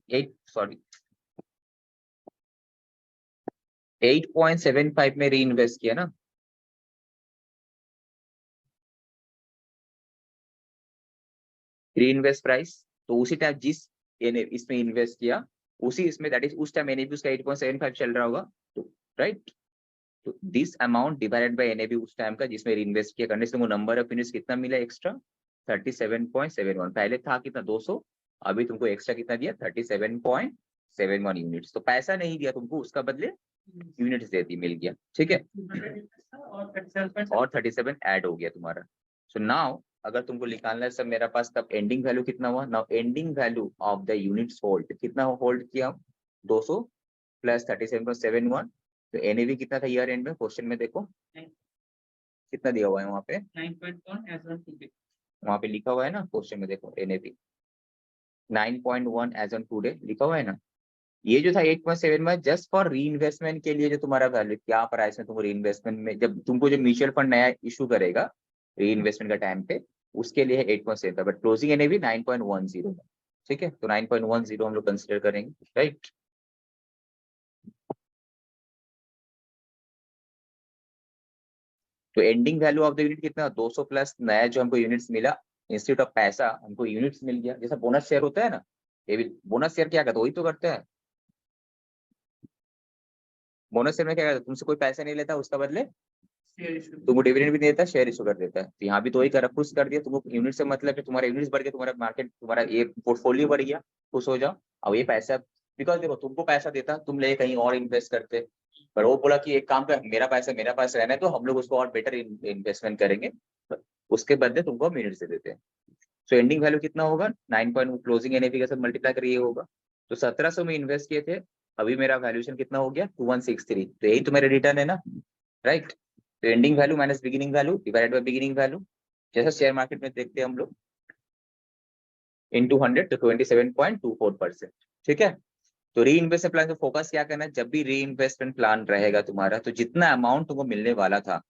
8.75 में री इन्वेस्ट किया ना, री इन्वेस्ट प्राइस। तो उसी टाइम जिस इसमें इन्वेस्ट किया उसी इसमें, दैट इज उस टाइम एनएवी उसका 8.75 चल रहा होगा, तो राइट। तो this amount divided by NAV उस टाइम का जिसमें इन्वेस्ट किया, करने से तुमको नंबर ऑफ यूनिट्स कितना मिला एक्स्ट्रा? 37.71। पहले था कितना? 200, अभी तुमको एक्स्ट्रा कितना दिया? 37.71 यूनिट्स। तो पैसा नहीं दिया तुमको, उसका बदले यूनिट्स दे दी, मिल गया। ठीक है, और 37 ऐड हो गया तुम्हारा। सो नाउ अगर तुमको निकालना है सब, मेरा पास तब एंडिंग वैल्यू कितना हुआ? Now ending value of the units hold, कितना होल्ड किया? 200 प्लस 37.71। तो एनएवी कितना था ईयर एंड में? क्वेश्चन में देखो कितना दिया हुआ है वहां पे, 9.1 एज ऑन टुडे, वहां पे लिखा हुआ है ना क्वेश्चन में, देखो एनएवी 9.1 एज ऑन टुडे लिखा हुआ है ना। ये जो था 8.7 में जस्ट फॉर री इन्वेस्टमेंट के लिए, जो तुम्हारा वैल्यू क्या प्राइस में तुमको री इन्वेस्टमेंट में, जब तुमको जो म्यूचुअल फंड नया इशू करेगा री इन्वेस्टमेंट का टाइम पे, उसके लिए 8.7 था, बट क्लोजिंग एनएवी 9.10 है। ठीक है, तो 9.10 हम लोग कंसिडर करेंगे, राइट। तो ending value of the unit कितना, 200 प्लस नया जो हमको यूनिट्स मिला, इंस्टीट्यूट ऑफ पैसा हमको यूनिट्स मिल गया। जैसा बोनस शेयर होता है ना, ये भी बोनस शेयर क्या करता है, वही तो करते हैं। बोनस शेयर में क्या करता है, तुमसे कोई पैसा नहीं लेता, उसका बदले तुमको डिविडेंड भी नहीं देता, शेयर इशू कर देता है। तो यहाँ भी तो वही कर, खुश कर दिया तुमको। यूनिट से मतलब है तुम्हारा यूनिट्स बढ़ गया, तुम्हारा मार्केट, तुम्हारा ये पोर्टफोलियो बढ़ गया, खुश हो जाओ। अब ये पैसा, बिकॉज देखो तुमको पैसा देता, तुम ले कहीं और इन्वेस्ट करते, पर वो बोला कि एक काम कर, मेरा पैसा रहना है, तो हम लोग उसको और बेटर इन्वेस्टमेंट करेंगे, उसके बदले तुमको हम यूनिट से देते हैं। सो एंडिंग वैल्यू कितना होगा, 9 क्लोजिंग एनएवी के साथ मल्टीप्लाई करिए होगा। तो 1700 में इन्वेस्ट किए थे, अभी मेरा वैल्यूएशन कितना हो गया, 2163। तो यही तो मेरा रिटर्न है ना, राइट। तो ending value minus beginning value divided by beginning value, जैसा शेयर मार्केट में देखते हैं हम लोग, इन 200 तो 27.24%। ठीक है। तो री इन्वेस्टमेंट प्लान का फोकस क्या करना है, जब भी री इन्वेस्टमेंट प्लान रहेगा तुम्हारा, तो जितना अमाउंट तुमको मिलने वाला था,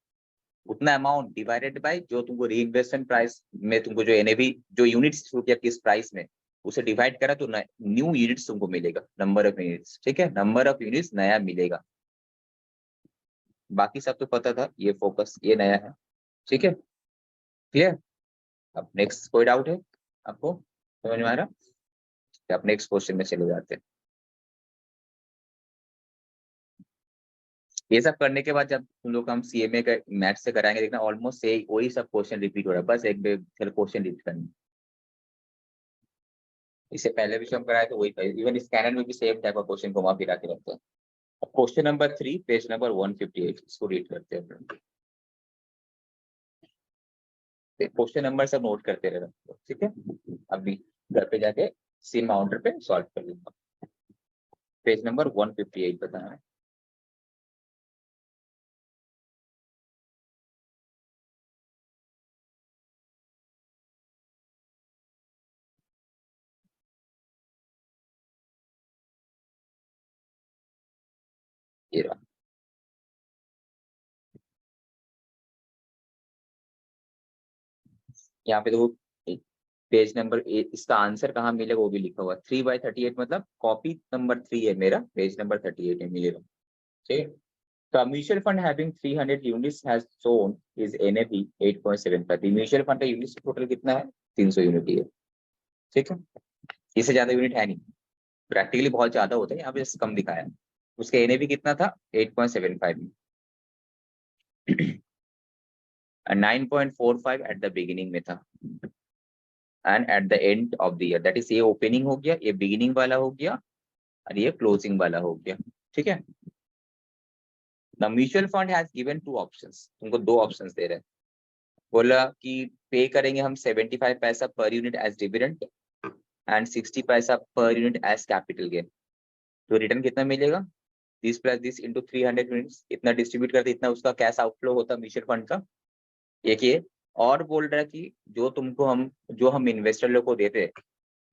उतना अमाउंट डिवाइडेड बाय जो तुमको री इन्वेस्टमेंट प्राइस में तुमको जो एनएवी जो यूनिट्स शुरू किया किस प्राइस में, उसे डिवाइड करा तो न्यू यूनिट्स तुमको मिलेगा, नंबर ऑफ यूनिट्स। ठीक है, नंबर ऑफ यूनिट्स नया मिलेगा, बाकी सब तो पता था, ये फोकस ये नया है। ठीक है, क्लियर। अब नेक्स्ट कोई डाउट है आपको, समझ में आ रहा, आप नेक्स्ट क्वेश्चन में चले जाते हैं। ये सब करने के बाद जब तुम लोग हम सीएमए का मैथ्स से कराएंगे, देखना ऑलमोस्ट से वही सब क्वेश्चन रिपीट हो रहा है, बस एक क्वेश्चन रिपीट करना। इससे पहले भी हम कराए तो वही, इवन स्कैनर में भी सेम टाइप का क्वेश्चन घुमा फिरा के रखते हैं। क्वेश्चन नंबर 3 पेज नंबर 158, इसको रीड करते हैं। क्वेश्चन नंबर सब नोट करते रहना, ठीक है। अभी घर पे जाके सी माउंटर पे सॉल्व कर लूंगा। पेज नंबर 158 बताना है। ये रहा। यहाँ पे देखो पेज नंबर, इसका आंसर कहाँ मिलेगा वो भी लिखा हुआ, 3/38, मतलब कॉपी नंबर 3 है मेरा, पेज नंबर 38 में मिलेगा। ठीक है। So a mutual fund having 300 units has shown his NAV 8.75। Mutual fund का यूनिट टोटल कितना है, 300 यूनिट ही है। ठीक है, इससे ज्यादा यूनिट है नहीं, प्रैक्टिकली बहुत ज्यादा होता है, यहाँ पे कम दिखाया है। उसका एनएवी कितना था, 8.75 में, 9.45 एट द बिगिनिंग में था, and at the end of the year, that is ये ओपनिंग हो गया, ये बिगिनिंग वाला हो गया, और ये क्लोजिंग वाला हो गया। ठीक है। The mutual fund has given 2 options, तुमको 2 ऑप्शंस दे रहे हैं। बोला कि पे करेंगे हम 75 पैसा per unit as dividend and 60 पैसा per unit as capital gain. तो रिटर्न कितना मिलेगा, this plus this into 300 units, इतना डिस्ट्रीब्यूट करते इतना उसका कैश आउटफ्लो होता म्यूचुअल फंड का। एक ये, और बोल रहा है कि जो तुमको हम जो हम इन्वेस्टर लोग को देते हैं,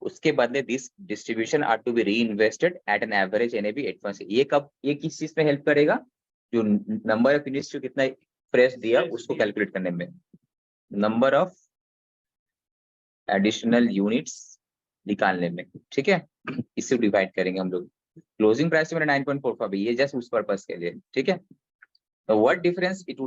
उसके बदले this distribution are to be reinvested at an average NAV 8.6। ये कब, ये किस चीज में हेल्प करेगा, जो नंबर ऑफ यूनिट्स जो कितना फ्रेश दिया उसको कैलकुलेट करने में, नंबर ऑफ एडिशनल यूनिट्स निकालने में। ठीक है, इससे डिवाइड करेंगे हम लोग। क्लोजिंग प्राइस मेरा 9.45, ये जस्ट उस पर्पस के लिए। ठीक है। तो what difference it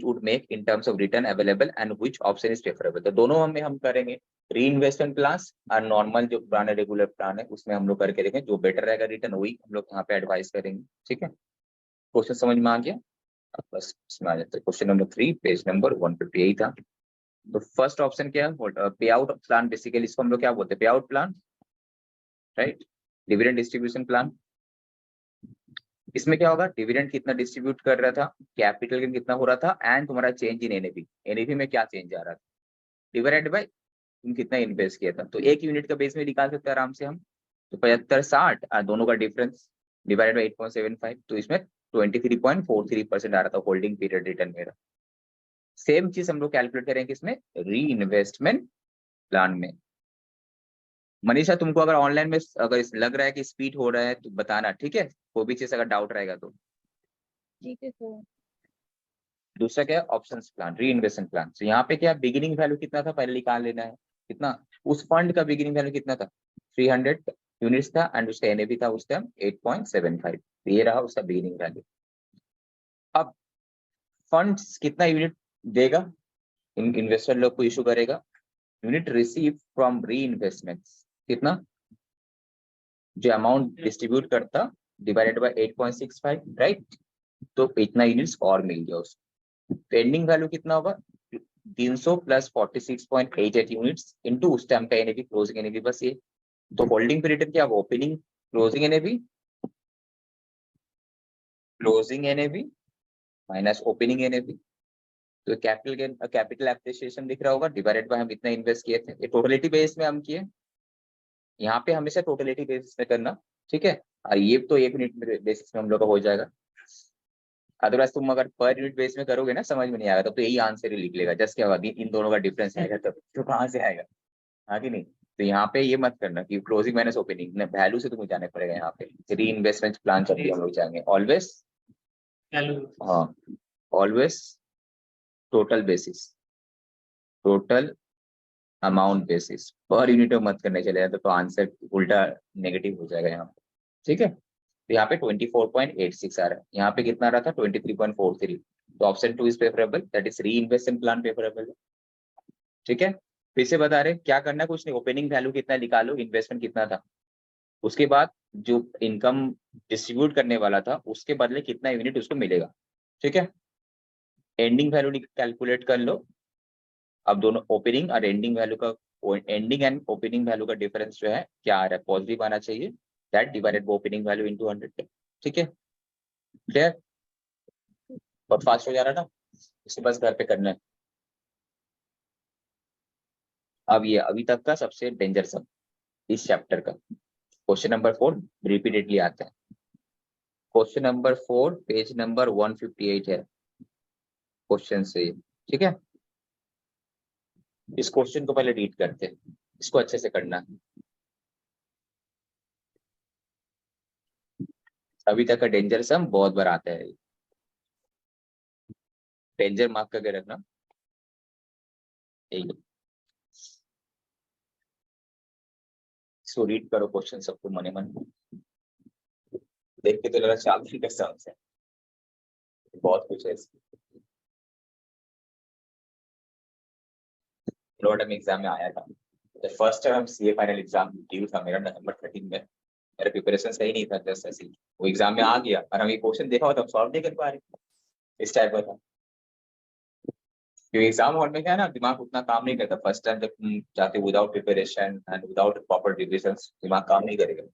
would make in terms of return available and which option is preferable. तो दोनों में हम करेंगे, री इन्वेस्टमेंट प्लान और नॉर्मल जो पुराने रेगुलर प्लान है उसमें हम लोग करके देखेंगे, जो बेटर रहेगा रिटर्न वही हम लोग यहाँ पे एडवाइस करेंगे। ठीक है, क्वेश्चन समझ में आ गया, बस इसमें आ जाते हैं। क्वेश्चन नंबर 3 पेज नंबर 158 था। तो फर्स्ट ऑप्शन क्या है, पे आउट प्लान, बेसिकली इसको हम लोग क्या बोलते हैं, पे out plan, right, dividend distribution plan. इसमें क्या होगा, डिविडेंड कितना डिस्ट्रीब्यूट कर रहा था, कैपिटल गेन कितना हो रहा था, एंड तुम्हारा चेंज इन एनएवी, एनएवी में क्या चेंज आ रहा था, डिवाइडेड बाय तुम कितना इन्वेस्ट किया था। तो एक यूनिट का बेस में निकाल सकते हैं आराम से हम। तो 75-60 दोनों का डिफरेंस डिवाइडेड बाय 8.75, तो इसमें 23.43% आ रहा था होल्डिंग पीरियड रिटर्न मेरा। सेम चीज हम लोग कैलकुलेट करेंगे किसमें, री इन्वेस्टमेंट प्लान में। मनीषा तुमको अगर ऑनलाइन में अगर लग रहा है कि स्पीड हो रहा है तो बताना, ठीक है, कोई भी चीज अगर डाउट रहेगा तो। ठीक है सर। दूसरा क्या है ऑप्शंस प्लान, री इन्वेस्टमेंट प्लान। तो यहाँ पे क्या बिगिनिंग वैल्यू कितना था पहले निकाल लेना है, कितना उस फंड का बिगिनिंग वैल्यू कितना था 300 यूनिट्स था एंड उसका एनएवी था उस टाइम 8.75, ये रहा उसका बिगिनिंग वैल्यू। अब फंड्स कितना यूनिट देगा, इन्वेस्टर लोग को इशू करेगा, यूनिट रिसीव फ्रॉम री इन्वेस्टमेंट्स कितना, जो अमाउंट डिस्ट्रीब्यूट करता डिवाइडेड बाय 8.65, राइट। तो इतना यूनिट्स और मिल गया उसको। पेंडिंग वैल्यू कितना होगा 300 प्लस 46.88 यूनिट्स इनटू उस टाइम का एनएवी क्लोजिंग एनएवी, बस ये। तो होल्डिंग पीरियड क्या opening closing NAV, closing NAV minus opening NAV. तो कैपिटल गेन कैपिटल एप्रिसिएशन दिख रहा होगा डिवाइडेड बाय हम इतना इन्वेस्ट किए थे, ये टोटलिटी बेस में हम किए, यहाँ पे हमेशा टोटलिटी बेसिस में करना, ठीक है। और ये तो एक यूनिट बेसिस में हम लोग का हो जाएगा, अदरवाइज तुम अगर पर यूनिट बेस में करोगे ना समझ में नहीं आएगा, तो यही आंसर ही लिख लेगा, जस्ट क्या होगा इन दोनों का डिफरेंस आएगा तब, तो कहाँ से आएगा, हाँ कि नहीं। तो यहाँ पे ये मत करना कि क्लोजिंग माइनस ओपनिंग, वैल्यू से तुम्हें जाने पड़ेगा, यहाँ पे री इन्वेस्टमेंट प्लान करके हम लोग जाएंगे ऑलवेज, हाँ always total basis, total amount basis, per unit मत करने चले जाए तो आंसर उल्टा नेगेटिव हो जाएगा यहाँ पे, ठीक है। तो यहाँ पे 24.86 आ रहा है, यहाँ पे कितना आ रहा था 23.43, तो option 2 is favourable, that is री इन्वेस्टमेंट प्लान फेवरेबल है, ठीक है। फिर से बता रहे क्या करना है, कुछ नहीं, ओपनिंग वैल्यू कितना निकालो, इन्वेस्टमेंट कितना था, उसके बाद जो इनकम डिस्ट्रीब्यूट करने वाला था उसके बदले कितना यूनिट उसको मिलेगा, ठीक है। एंडिंग वैल्यू कैलकुलेट कर लो। अब दोनों ओपनिंग और एंडिंग वैल्यू का, एंडिंग एंड ओपनिंग वैल्यू का डिफरेंस जो है क्या आ रहा है, पॉजिटिव आना चाहिए, that divided by opening value into 100, ठीक है। क्लियर, बहुत फास्ट हो जा रहा है ना, इसके बस घर पे करना है। अब ये अभी तक का सबसे डेंजर सब इस चैप्टर का, क्वेश्चन नंबर 4 रिपीटेडली आता है। क्वेश्चन नंबर 4 पेज नंबर 158 है क्वेश्चन से, ठीक है। इस क्वेश्चन को पहले रीड करते हैं, इसको अच्छे से करना है। अभी तक का डेंजर सम बहुत बार आता है, डेंजर मार्क करके रखना, यही। इसको रीड करो क्वेश्चन सबको मने मन, देख के तो लगा चालू का सम है, बहुत कुछ है इसमें। में एग्जाम में आया था, first time CA final exam due था मेरा नवंबर 13 में, मेरा प्रिपरेशन सही नहीं था, जस्ट ऐसे ही वो एग्जाम में आ गया और हम ये क्वेश्चन देखा होता सॉल्व नहीं कर पा रहे, इस टाइप का था। क्योंकि एग्जाम हॉल में क्या है ना, दिमाग उतना काम नहीं करता फर्स्ट टाइम जब तुम जाते without preparation and without proper revision, दिमाग काम नहीं करेगा।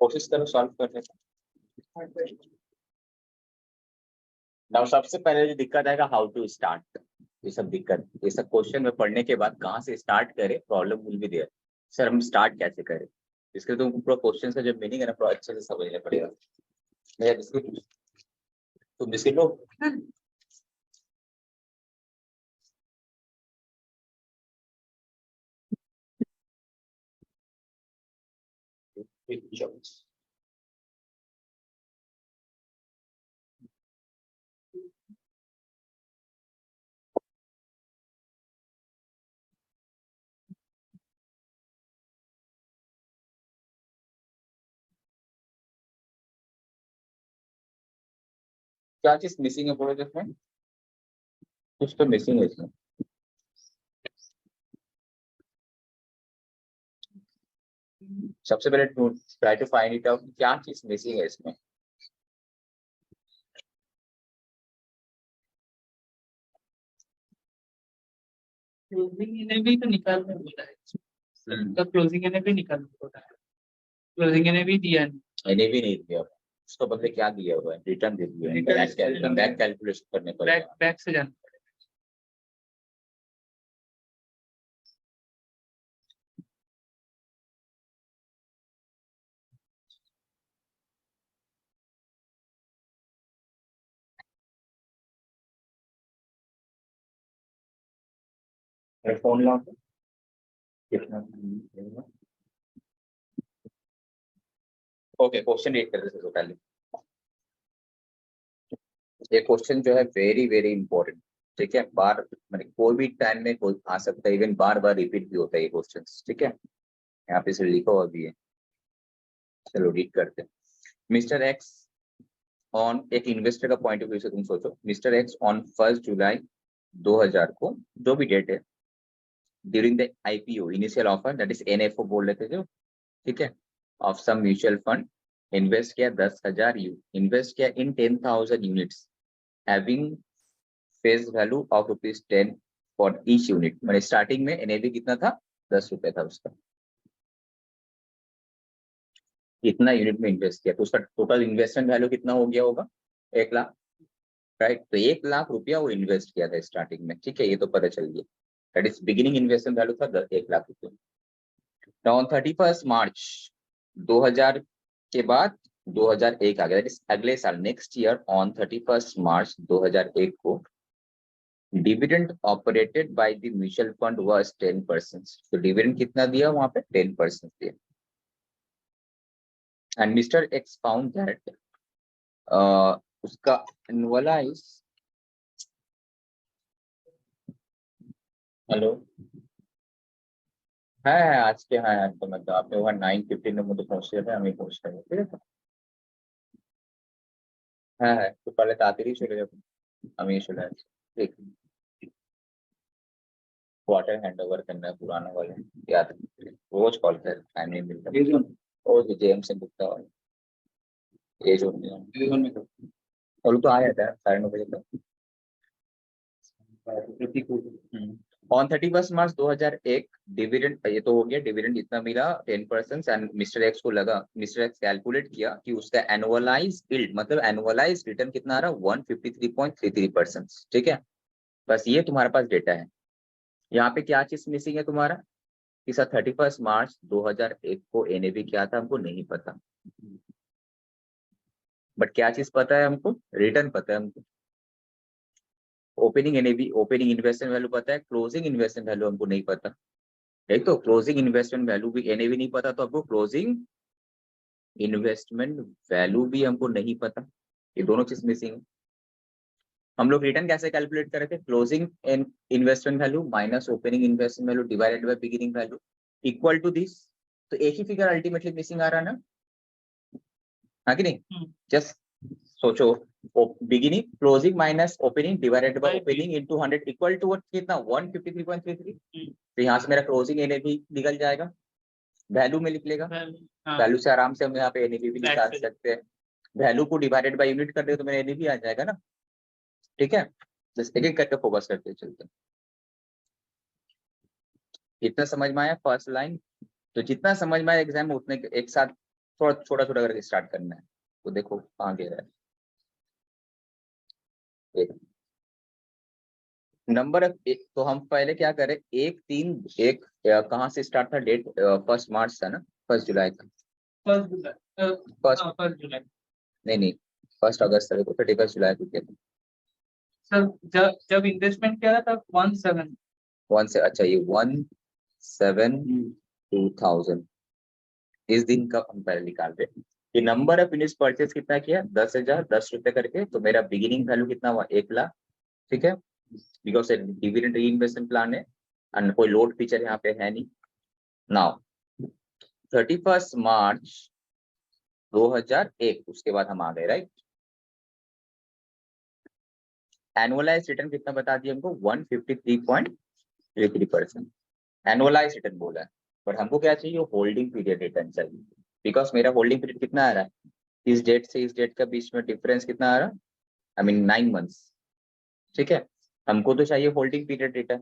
कोशिश करो सॉल्व करने का। नाउ सबसे पहले जो दिक्कत आएगा हाउ टू स्टार्ट, ये सब दिक्कत, ये सब क्वेश्चन में पढ़ने के बाद कहाँ से स्टार्ट करें, problem will be there. Sir हम स्टार्ट कैसे करें, इसके तुमको पूरा क्वेश्चन का जो मीनिंग है ना पूरा अच्छे से समझना पड़ेगा। मेरा बिस्किट, तुम बिस्किट लो। क्या चीज मिसिंग है पूरे इसमें, कुछ तो मिसिंग है इसमें। सबसे पहले try to find it out, क्या चीज मिसिंग है इसमें। क्लोजिंग इन्हें भी तो निकालना बोला है, तो क्लोजिंग इन्हें भी निकालना बोला है, क्लोजिंग इन्हें भी दिया नहीं, इन्हें भी नहीं दिया हुआ, उसको बदले क्या दिया हुआ है, रिटर्न दे दिया है, बैक कैलकुलेशन करने बैक पड़ेगा। बैक से जाना फोन ला के कितना, ओके क्वेश्चन रीड कर देते पहले। ये क्वेश्चन जो है वेरी वेरी इंपॉर्टेंट, ठीक है, बार मतलब कोई भी टाइम में कोई आ सकता है, इवन बार बार रिपीट भी होता है ये क्वेश्चन, ठीक है, यहाँ पे से लिखा हुआ भी है। चलो रीड करते हैं। मिस्टर एक्स ऑन, एक इन्वेस्टर का पॉइंट ऑफ व्यू से तुम सोचो, मिस्टर एक्स ऑन 1 जुलाई 2000 को, जो भी डेट है, during the IPO initial offer that is NFO बोल लेते थे, ठीक है, of some mutual fund, invest किया 10,000 इन्वेस्ट किया in 10,000 units having face value of ₹10 for each unit. मैंने स्टार्टिंग में एनएवी कितना था, 10 रुपए था उसका, इतना यूनिट में इन्वेस्ट किया तो उसका टोटल इन्वेस्टमेंट वैल्यू कितना हो गया होगा, 1,00,000, राइट। तो 1,00,000 रुपया वो इन्वेस्ट किया था स्टार्टिंग में, ठीक है, ये तो पता चल गया, that is beginning investment value था 1,00,000 रुपये। ऑन 31 मार्च 2000 के बाद 2001 आ गया, दैट इज अगले साल, नेक्स्ट ईयर ऑन 31 मार्च 2001 को dividend operated by the mutual fund was 10%। तो डिविडेंड कितना दिया वहां पे, 10% दिया। And mister X found that उसका एनुअलाइज, हेलो है आज के, हाँ तो मतलब आपने वहाँ 9:15 में मुझे पहुँच रहे थे, हमें पहुँच रहे थे, ठीक है, है तो पहले तातरी चले जाओ, हमें चले ठीक, क्वार्टर हैंड ओवर करना है पुराना वाले, याद है? रोज कॉल कर, टाइम नहीं मिलता, रोज जेएम से बुकता वाला ये जो में और तो आ जाता है 9:30 बजे तक। ऑन 31 मार्च 2001 डिविडेंड, ये तो हो गया, डिविडेंड इतना मिला 10%, एंड मिस्टर एक्स को लगा, मिस्टर एक्स कैलकुलेट किया कि उसका एनुअलाइज यील्ड मतलब एनुअलाइज रिटर्न कितना आ रहा, 153.33%, ठीक है। बस ये तुम्हारे पास डेटा है। यहाँ पे क्या चीज मिसिंग है तुम्हारा कि सर 31 मार्च 2001 को एनएवी क्या था हमको नहीं पता, बट क्या चीज पता है हमको, रिटर्न पता है हमको, opening NAV opening investment value पता है, क्लोजिंग इन्वेस्टमेंट वैल्यू हमको नहीं पता, एक तो क्लोजिंग इन्वेस्टमेंट वैल्यू भी एनएवी नहीं पता, तो हमको क्लोजिंग इन्वेस्टमेंट वैल्यू भी हमको नहीं पता, ये दोनों चीज मिसिंग है। हम लोग रिटर्न कैसे कैलकुलेट करें थे, closing investment value minus opening investment value divided by beginning value equal to this, तो एक ही फिगर अल्टीमेटली मिसिंग आ रहा है ना, हाँ कि नहीं, जस्ट सोचो, beginning closing minus opening divided by opening into 100 equal to what, कितना 153.33, तो यहाँ से मेरा क्लोजिंग एनएवी निकल जाएगा, वैल्यू में लिख लेगा, वैल्यू से आराम से हम यहाँ पे एनएवी भी निकाल सकते हैं, वैल्यू को डिवाइडेड बाय यूनिट कर दे तो मेरा एनएवी आ जाएगा ना, ठीक है। बस एक एक करके फोकस करते चलते हैं। इतना समझ में आया फर्स्ट लाइन, तो जितना समझ में आया एग्जाम में उतने एक साथ थोड़ा छोटा छोटा करके स्टार्ट करना है, तो देखो कहाँ गया है, नंबर ऑफ, तो हम पहले क्या करें, 1 3 1 कहाँ से स्टार्ट था डेट, 1 मार्च था ना, 1 जुलाई था, 1 जुलाई, फर्स्ट, 1 जुलाई नहीं 1 अगस्त को, 31 जुलाई को किया था। सर। जब इन्वेस्टमेंट किया था तब 17। 1 से, अच्छा ये 1/7/2000 इस दिन का हम पहले निकाल रहे हैं। ये नंबर ऑफ यूनिट्स परचेज कितना किया, 10,000 10 रुपए करके, तो मेरा बिगिनिंग वैल्यू कितना हुआ, 1 लाख, ठीक है, बिकॉज डिविडेंड री इन्वेस्टमेंट प्लान है और कोई लोड फीचर यहाँ पे है नहीं। नाउ 31 मार्च 2001, उसके बाद हम आ गए, राइट। एनुअलाइज रिटर्न कितना बता दिया हमको, 153.33%। एनुअलाइज रिटर्न बोला है, पर हमको क्या चाहिए, होल्डिंग पीरियड रिटर्न चाहिए, बिकॉज मेरा होल्डिंग पीरियड कितना आ रहा है, इस डेट से इस डेट का बीच में डिफरेंस कितना आ रहा है, आई मीन 9 मंथ्स, ठीक है। हमको तो चाहिए होल्डिंग पीरियड रिटर्न,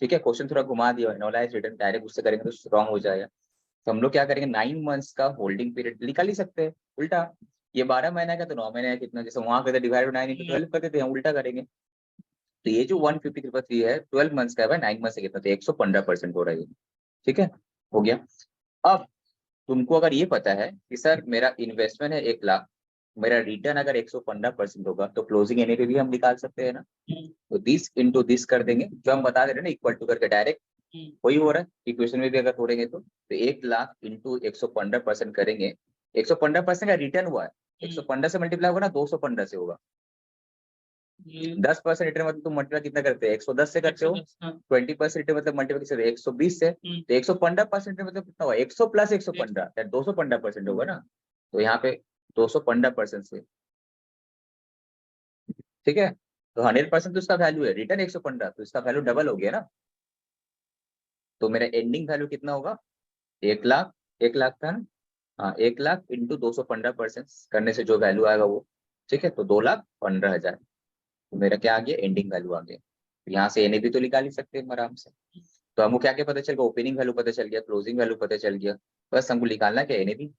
ठीक है। क्वेश्चन थोड़ा घुमा दिया, एनुअलाइज रिटर्न डायरेक्ट उससे करेंगे तो रॉन्ग हो जाएगा, तो हम लोग क्या करेंगे, 9 मंथ्स का होल्डिंग पीरियड निकाल ही सकते हैं उल्टा। ये 12 महीने का तो 9 महीने का कितना, जैसे वहां पे डिवाइड बाय 9 इंटू 12 कर देते हैं, उल्टा करेंगे। तो ये जो 153 है 12 मंथ्स का है, 9 मंथ से कितना, तो 115% हो रहा है, ठीक है, हो गया। अब तुमको अगर ये पता है कि सर मेरा इन्वेस्टमेंट है 1 लाख, मेरा रिटर्न अगर 115% होगा, तो क्लोजिंग एनएवी भी हम निकाल सकते हैं ना। तो दिस इंटू दिस कर देंगे, जो हम बता दे रहे हैं ना, इक्वल टू करके डायरेक्ट वही हो रहा है, इक्वेशन में भी अगर तोड़ेंगे तो 1 लाख इंटू 115% करेंगे, 115% का रिटर्न हुआ है, 115 से मल्टीप्लाई होगा ना, 215 से होगा। 10% रिटर्न मतलब तुम मल्टीप्लाई कितना करते हैं, 110 से करते हो। 20% रिटर्न मतलब मल्टीप्लाई किससे, 120 से। तो 115% मतलब कितना हुआ, 100 प्लस 115, 215% होगा ना। तो यहाँ पे 215% से, ठीक है। तो 100% तो इसका वैल्यू है, रिटर्न 115, तो इसका वैल्यू डबल हो गया ना। तो मेरा एंडिंग वैल्यू कितना होगा, 1 लाख, 1 लाख था ना, हाँ 1 लाख इंटू 215% करने से जो वैल्यू आएगा वो, ठीक है, तो 2,15,000। तो मेरा क्या आ गया, एंडिंग वैल्यू आ गया। यहाँ से एनएबी तो निकाल ही सकते हैं हम आराम से। तो हमको क्या क्या पता चल गया, ओपनिंग वैल्यू पता चल गया, क्लोजिंग वैल्यू पता चल गया, बस हमको निकालना क्या, एनएबी।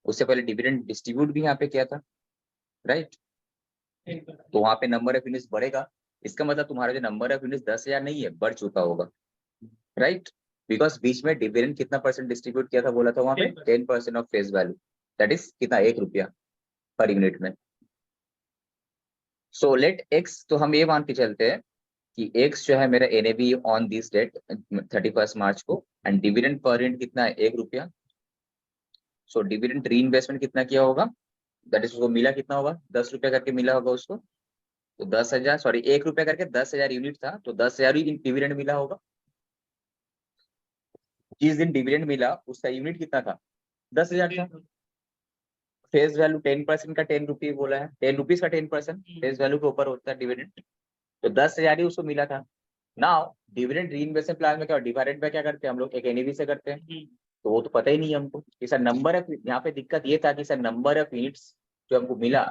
उससे पहले डिविडेंड डिस्ट्रीब्यूट भी यहाँ पे किया था, राइट। तो वहाँ पे नंबर ऑफ यूनिट्स बढ़ेगा, इसका मतलब तुम्हारा जो नंबर ऑफ यूनिट्स 10,000 नहीं है, बढ़ चुका होगा, राइट। बिकॉज बीच में डिविडेंड कितना परसेंट डिस्ट्रीब्यूट किया था, बोला था वहाँ पे 10% of face value, that is कितना, 1 रुपया पर यूनिट में। सो लेट एक्स, तो हम ये मान के चलते हैं कि एक्स जो है मेरा एनएबी ऑन दिस डेट 31 मार्च को, एंड डिविडेंड पर यूनिट कितना है, 1 रुपया। सो डिविडेंड री इन्वेस्टमेंट कितना किया होगा, दैट इज उसको मिला कितना होगा, 10 रुपया करके मिला होगा उसको। तो 10,000, सॉरी 1 रुपया करके 10,000 यूनिट था, तो 10,000 ही डिविडेंड मिला होगा। जिस दिन डिविडेंड मिला उसका यूनिट कितना था, 10,000 था। फेस वैल्यू 10% का 10 रुपये बोला है, 10 रुपीज का 10% फेस वैल्यू के ऊपर होता है डिविडेंड, तो 10,000 ही उसको मिला था। नाउ डिविडेंड री इन्वेस्टमेंट प्लान में क्या डिवाइडेड बाय क्या करते हैं हम लोग, एक एनएवी से करते हैं। तो वो तो पता ही नहीं है हमको कि सर नंबर ऑफ, यहाँ पे दिक्कत ये था कि सर नंबर ऑफ यूनिट्स जो हमको मिला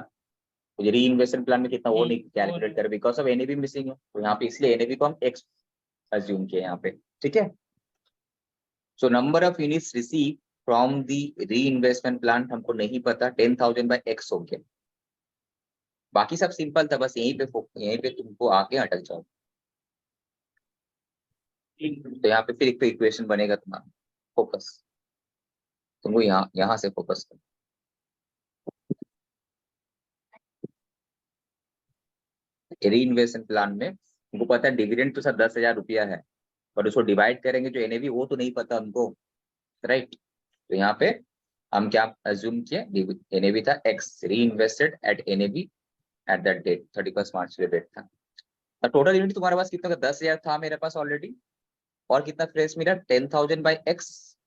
री इन्वेस्टमेंट प्लान में कितना, वो नहीं कैलकुलेट कर, बिकॉज ऑफ एनएवी मिसिंग है, तो यहाँ पे इसलिए एनएवी को हम एक्स अज्यूम किए यहाँ पे, ठीक है। सो number of units receive from the री इन्वेस्टमेंट प्लान हमको नहीं पता, 10,000 बाय एक्स हो गया। बाकी सब सिंपल था, बस यहीं पे तुमको आके अटक जाओ। तो यहाँ पे फिर एक इक्वेशन बनेगा तुम्हारा, फोकस, तुमको यहाँ से फोकस कर। री इन्वेस्टमेंट प्लान में तुमको पता है डिविडेंड तो सर 10,000 रुपया है, पर उसको डिवाइड करेंगे जो एनएवी, वो तो नहीं पता हमको, राइट। तो यहाँ पे हम क्या अज्यूम किए, एनएवी था X, reinvested at NAV at that date 31 March के डेट था। टोटल यूनिट तुम्हारे पास कितना, 10,000 था मेरे पास ऑलरेडी, और कितना फ्रेश मिला, 10,000 बाई एक्स,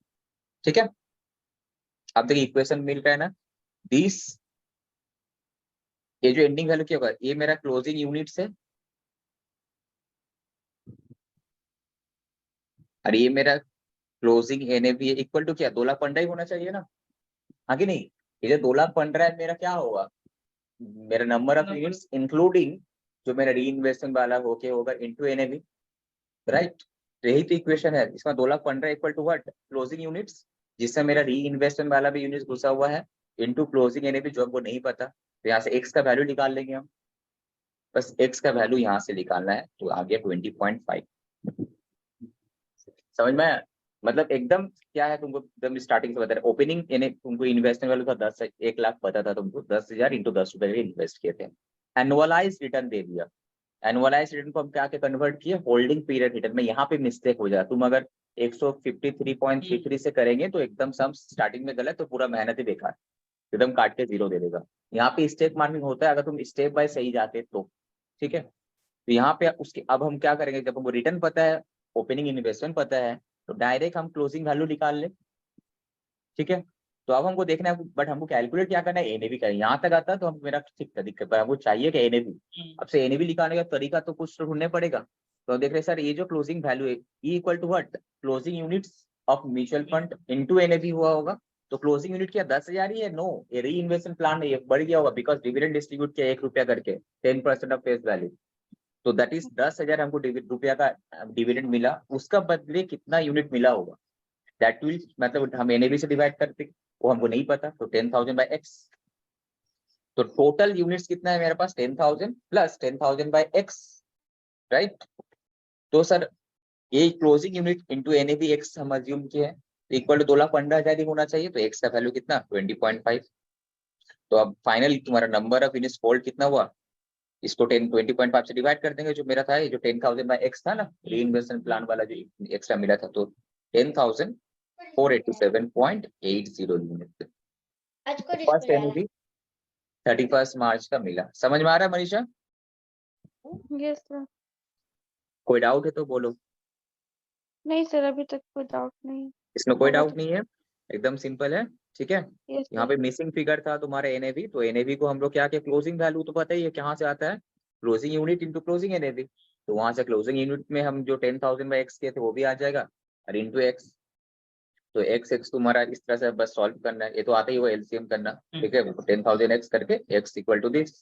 ठीक है। अब देखिए इक्वेशन मिल रहा है ना, दिस, ये जो एंडिंग वैल्यू क्या होगा, ये मेरा क्लोजिंग यूनिट है, और ये मेरा क्लोजिंग एनएवी इक्वल टू क्या, 2,15,000 ही होना चाहिए ना, हाँ कि नहीं। ये जो 2,15,000 है मेरा क्या होगा, मेरा नंबर ऑफ यूनिट्स इंक्लूडिंग जो मेरा री इन्वेस्टमेंट वाला होगा इनटू एनएवी, राइट। तो यही तो इक्वेशन है, इसमें 2,15,000 equal to what, closing units, जिससे मेरा री इन्वेस्टमेंट वाला भी यूनिट घुसा हुआ है, इनटू क्लोजिंग एनएवी जो हमको नहीं पता, तो यहाँ से एक्स का वैल्यू निकाल लेंगे हम, बस x का वैल्यू यहाँ से निकालना है, तो आ गया 20.5। समझ में आया? मतलब एकदम क्या है, तुमको एकदम स्टार्टिंग से बता रहे, ओपनिंग यानी तुमको इन्वेस्टमेंट वैल्यू था 1 लाख पता था तुमको, 10,000 इंटू 10 रुपए इन्वेस्ट किए थे। एनुअलाइज रिटर्न दे दिया, एनुअलाइज रिटर्न को हम क्या कन्वर्ट किए, होल्डिंग पीरियड रिटर्न में। यहाँ पे मिस्टेक हो जाए, तुम अगर 153.33 से करेंगे तो एकदम सम स्टार्टिंग में गलत, तो पूरा मेहनत ही बेकार, एकदम काट के 0 दे देगा। यहाँ पे स्टेप मार्किंग होता है अगर तुम स्टेप बाय सही जाते तो, ठीक है। तो यहाँ पे उसके अब हम क्या करेंगे, जब हमको रिटर्न पता है, ओपनिंग इन्वेस्टमेंट पता है, तो डायरेक्ट हम क्लोजिंग वैल्यू निकाल ले, ठीक है। तो अब हमको देखना है, बट हमको कैलकुलेट क्या करना है, एनएवी का। यहाँ तक आता तो हम मेरा ठीक था दिक्कत, पर हमको चाहिए कि एनएवी। अब से एनएवी निकालने का तरीका तो कुछ तो ढूंढने पड़ेगा। तो हम देख रहे हैं सर, ये जो क्लोजिंग वैल्यू है E equal to what, closing units of mutual fund into NAV हुआ होगा। तो क्लोजिंग यूनिट क्या 10,000 ही है? नो, ये री इन्वेस्टमेंट प्लान में ये बढ़ गया होगा, बिकॉज डिविडेंड डिस्ट्रीब्यूट किया 1 रुपया करके, 10% ऑफ फेस वैल्यू। तो दैट इज 10,000 हमको रुपया का डिविडेंड मिला, उसका बदले कितना यूनिट मिला होगा, दैट विल मतलब हम एनएवी से डिवाइड करते, वो हमको नहीं पता। तो 10,000 बाय एक्स, तो टोटल यूनिट्स कितना है मेरे पास, 10,000 प्लस 10,000 बाय एक्स, राइट। तो सर ये closing unit into NAV x हम अज्यूम किए हैं, इक्वल टू 2,15,000 ही होना चाहिए। तो एक्स का वैल्यू कितना, 20.5। तो अब फाइनल तुम्हारा नंबर ऑफ यूनिट्स होल्ड कितना हुआ, इसको 20.5 से डिवाइड कर देंगे, जो मेरा था ये जो 10,000 बाय एक्स था ना, री इन्वेस्टमेंट प्लान वाला जो एक्स्ट्रा मिला था, तो 10,487.80 यूनिट फर्स्ट एनएवी 31 मार्च का मिला। समझ में आ रहा है मनीषा? Yes sir. कोई डाउट है तो बोलो। नहीं सर, अभी तक कोई डाउट नहीं। इसमें कोई होगा डाउट तो नहीं है, एकदम सिंपल है, ठीक है। यस यहाँ सर। पे मिसिंग फिगर था तुम्हारा एनएवी, तो एनएवी को हम लोग क्या, क्लोजिंग वैल्यू तो पता ही है कहाँ से आता है, closing unit into closing NAV. तो वहां से क्लोजिंग यूनिट में हम जो 10,000 बाय एक्स किए थे वो भी आ जाएगा, और इंटू एक्स। तो एक्स एक्स तुम्हारा इस तरह से बस सॉल्व करना है, ये तो आता ही वो एलसीएम करना, ठीक है। 10,000 एक्स करके एक्स इक्वल टू दिस,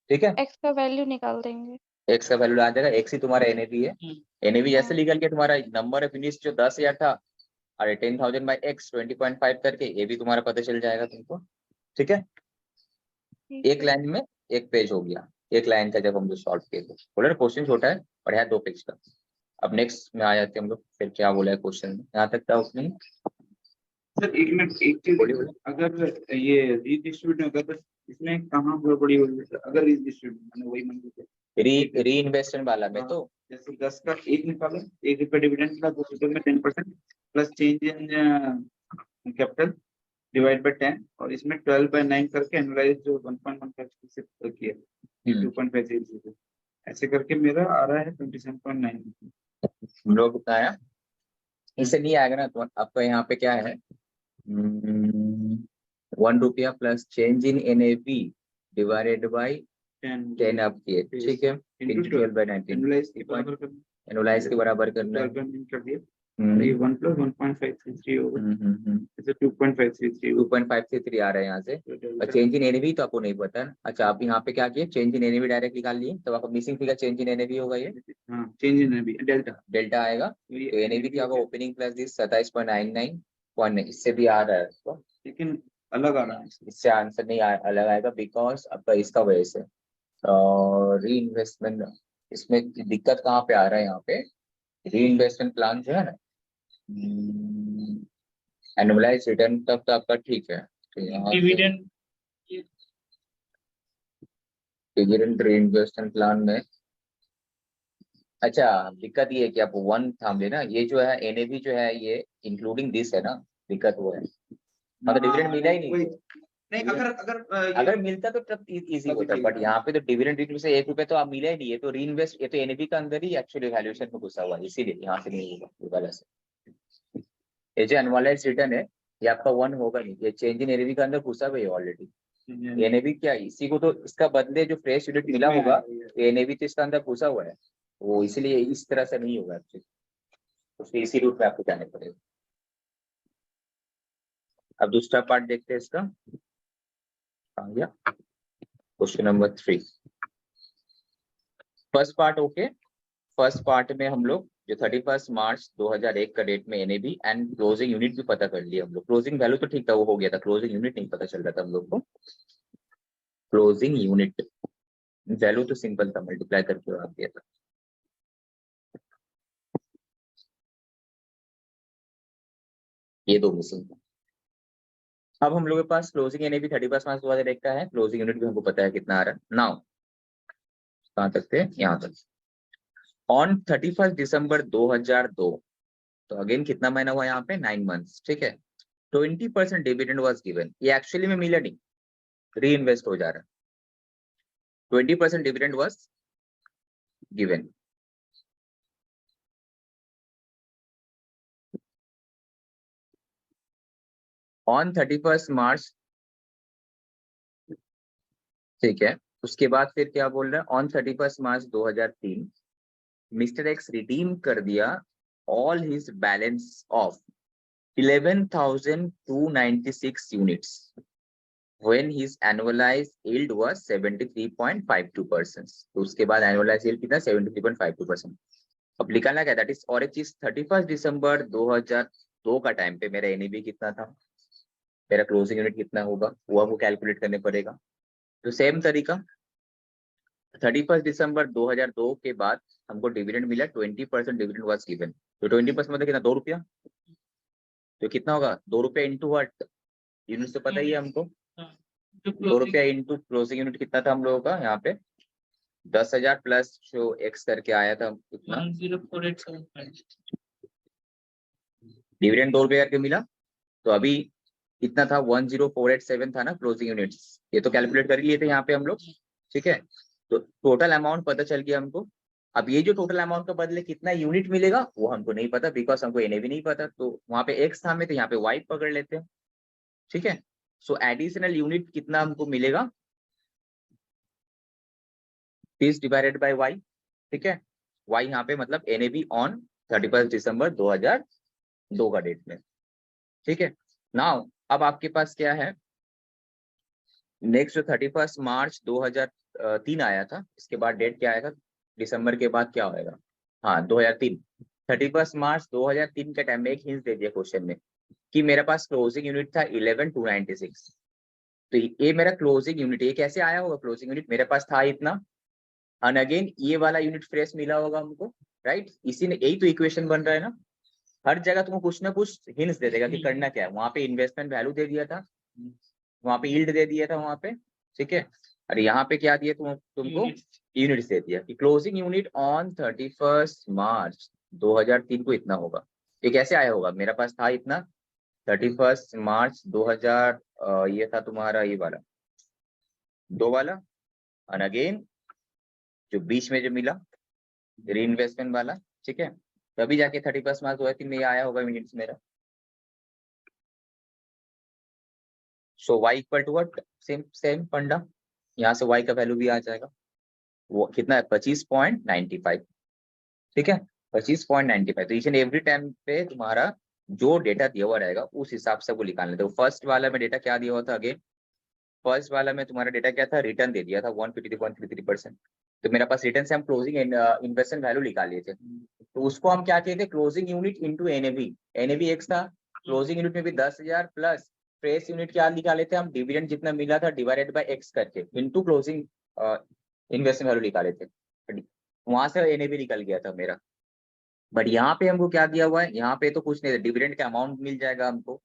ठीक है। एक्स का वैल्यू निकाल देंगे। एक्स का वैल्यू आ जाएगा, एक्स ही तुम्हारा एनएवी है। एनएवी जैसे निकल के तुम्हारा नंबर ऑफ यूनिट्स जो 10,000 था, और 10,000 बाय एक्स 20.5 करके ये भी तुम्हारा पता चल जाएगा तुमको, ठीक है। ठीक एक है। लाइन में एक पेज हो गया, एक लाइन का जब हम लोग सॉल्व किए थे, बोला क्वेश्चन छोटा है और है 2 पेज का। अब नेक्स्ट में आ जाते हैं हम लोग, फिर क्या बोला है क्वेश्चन में, यहाँ तक था उसमें। सर एक मिनट, एक चीज, अगर ये रीडिस्ट्रीब्यूट अगर इसमें कहाँ गड़बड़ी हो रही है सर? अगर रीडिस्ट्रीब्यूट मैंने वही मान लीजिए री इन्वेस्टमेंट वाला में तो जैसे 10 का 1 निकालो, 1 रुपया डिविडेंड का, 2 रुपये में 10% plus change in capital divide by 10, और इसमें 12/9 करके एनुअलाइज जो 1.15 से किया 2.5 ऐसे करके मेरा आ रहा है 27.9। हम लोग बताया, इससे नहीं आएगा ना। तो आपका यहाँ पे क्या है, 1 रुपया plus change in NAV divided by 10 आप किए, ठीक है, इंटू 12/19 एनुअलाइज के बराबर करना है। 12/9 कर दिया, ये 1 + 1.533 होगा, जैसे 2.533 2.533 आ रहा है यहाँ से। और चेंज इन एनएवी तो आपको नहीं पता है। अच्छा, आप यहाँ पे क्या किए, चेंज इन एनएवी डायरेक्ट निकाल लिए, तो आपका missing figure change in NAV होगा, ये हाँ चेंज इन एनएवी डेल्टा आएगा। तो एनएवी क्या होगा, ओपनिंग प्लस दिस 27.99, इससे भी आ रहा है उसको, लेकिन अलग आ रहा है, इससे आंसर नहीं अलग आएगा, बिकॉज आपका इसका वजह से री इन्वेस्टमेंट। इसमें दिक्कत कहाँ पे आ रहा है, यहाँ पे री इन्वेस्टमेंट प्लान जो है ना, एनुअलाइज रिटर्न तक तो आपका ठीक है। तो यहाँ डिविडेंड री इन्वेस्टमेंट प्लान में, अच्छा दिक्कत ये है कि आप 1 थाम लेना, ये जो है एनएवी जो है ये इंक्लूडिंग दिस है ना, दिक्कत वो है, मतलब डिविडेंड मिला ही नहीं। नहीं अगर मिलता तो तब इजी होता, बट यहाँ पे तो डिविडेंड से 1 रुपए तो आप मिला ही नहीं है, तो री इन्वेस्ट ये तो एनएवी का अंदर ही एक्चुअली वैल्यूएशन में घुसा हुआ है, इसीलिए यहाँ से नहीं होगा वाला से। ये जो एनुअलाइज रिटर्न है ये आपका 1 होगा नहीं, ये चेंज इन एनएवी का अंदर घुसा हुआ है ऑलरेडी। एनएवी क्या, इसी को तो इसका बदले जो फ्रेश यूनिट मिला होगा, एनएवी तो इसका अंदर घुसा हुआ है, वो इसीलिए इस तरह से नहीं होगा एक्चुअली, उसके इसी रूट में आपको जाने पड़ेगा। अब दूसरा पार्ट देखते हैं इसका, आ गया question number 3। First part okay. First part में हम लोग जो 31 मार्च 2001 का डेट में एनएवी एंड क्लोजिंग यूनिट भी पता कर लिया हम लोग। क्लोजिंग वैल्यू तो ठीक था, वो हो गया था, क्लोजिंग यूनिट नहीं पता चल रहा था हम लोग को। क्लोजिंग यूनिट वैल्यू तो सिंपल था, मल्टीप्लाई करके आप दिया था। ये दो मिसिंग। अब हम लोग के पास क्लोजिंग एनएवी 31 मार्च 2001 का है, क्लोजिंग यूनिट भी हमको पता है कितना आ रहा है। नाउ कहाँ तक थे, यहाँ तक। ऑन 31 दिसंबर 2002, तो अगेन कितना महीना हुआ यहाँ पे, 9 मंथ्स, ठीक है। 20% डिविडेंड वाज गिवन, ये एक्चुअली में मिला नहीं, री इन्वेस्ट हो जा रहा है। 20% डिविडेंड वाज गिवन। ऑन 31 मार्च, ठीक है। उसके बाद फिर क्या बोल रहा है, on 31 March 2003 mister x redeem कर दिया all his balance of 11,296 units when his annualized yield was 73.52%। तो उसके बाद annualized yield कितना, 73.52%। अब निकालना क्या, दैट इज। और एक चीज, 31 दिसंबर 2002 का टाइम पे मेरा एनईबी कितना था, मेरा क्लोजिंग यूनिट कितना होगा, वो हमको कैलकुलेट करने पड़ेगा। तो सेम तरीका, 31 दिसंबर 2002 के बाद हमको डिविडेंड मिला, 20% डिविडेंड वाज गिवन। तो 20% मतलब कितना, 2 रुपया। तो कितना होगा, 2 रुपया इंटू व्हाट, यूनिट से पता ही है हमको। 2 रुपया इंटू क्लोजिंग यूनिट कितना था हम लोगों का यहाँ पे, 10,000 प्लस जो एक्स करके आया था कितना, 104875। डिविडेंड 2 रुपये करके मिला। तो अभी कितना था, 10487 था ना क्लोजिंग यूनिट्स, ये तो कैलकुलेट कर लिए थे यहाँ पे हम लोग, ठीक है। तो टोटल अमाउंट पता चल गया हमको। अब ये जो टोटल अमाउंट का बदले कितना यूनिट मिलेगा वो हमको नहीं पता, बिकॉज हमको एनएवी नहीं पता। तो वहां पे एक्स था में, तो यहाँ पे वाई पकड़ लेते हैं, ठीक है। सो एडिशनल यूनिट कितना हमको मिलेगा, 30 डिवाइडेड बाय वाई, ठीक है। वाई यहाँ पे मतलब एनएवी ऑन 31 दिसंबर 2002 का डेट में, ठीक है। नाउ अब आपके पास क्या है, नेक्स्ट जो 31 मार्च 2003 आया था, इसके बाद डेट क्या आएगा, दिसंबर के बाद क्या होएगा, हाँ 2003। 31 मार्च 2003 के टाइम में एक हिंट दे दिया क्वेश्चन में कि मेरे पास क्लोजिंग यूनिट था 11,296। तो ये मेरा क्लोजिंग यूनिट, ये कैसे आया होगा, क्लोजिंग यूनिट मेरे पास था इतना, एंड अगेन ये वाला यूनिट फ्रेश मिला होगा हमको, राइट। इसी ने, यही तो इक्वेशन बन रहा है ना। हर जगह तुमको कुछ ना कुछ हिंट्स दे देगा कि करना क्या है। वहां पे इन्वेस्टमेंट वैल्यू दे दिया था, वहां पे यील्ड दे दिया था वहां पे, ठीक है। और यहाँ पे क्या दिया तुमको यूनिट्स दे दिया कि क्लोजिंग यूनिट ऑन 31 मार्च 2003 को इतना होगा। ये कैसे आया होगा, मेरे पास था इतना 31 मार्च 2000, ये था तुम्हारा ये वाला 2 वाला, और अगेन जो बीच में जो मिला री इन्वेस्टमेंट वाला, ठीक है। तभी जाके 31 मार्च 2003 में ये आया होगा यूनिट्स मेरा। So y equal to what, same same फंडा, यहाँ से y का वैल्यू भी आ जाएगा, वो कितना है 25.95, ठीक है 25.95। तो ईच एंड एवरी टाइम पे तुम्हारा जो डेटा दिया हुआ रहेगा उस हिसाब से वो निकालना। तो फर्स्ट वाला में डेटा क्या दिया हुआ था, अगेन फर्स्ट वाला में तुम्हारा डेटा क्या था, रिटर्न दे दिया था 153.33%। तो मेरे पास रिटर्न से हम क्लोजिंग इन्वेस्टमेंट वैल्यू निकाल लिए थे, तो उसको हम क्या कहते हैं, closing unit into NAV. NAV x था, क्लोजिंग यूनिट में भी 10,000 प्लस फ्रेश यूनिट क्या निकाले थे हम, डिविडेंड जितना मिला था डिवाइडेड बाय एक्स करके इंटू क्लोजिंग इन्वेस्टमेंट वैल्यू निकाले थे, वहां से एनएवी निकल गया था मेरा। बट यहाँ पे हमको क्या दिया हुआ है, यहाँ पे तो कुछ नहीं, डिविडेंड का अमाउंट मिल जाएगा हमको,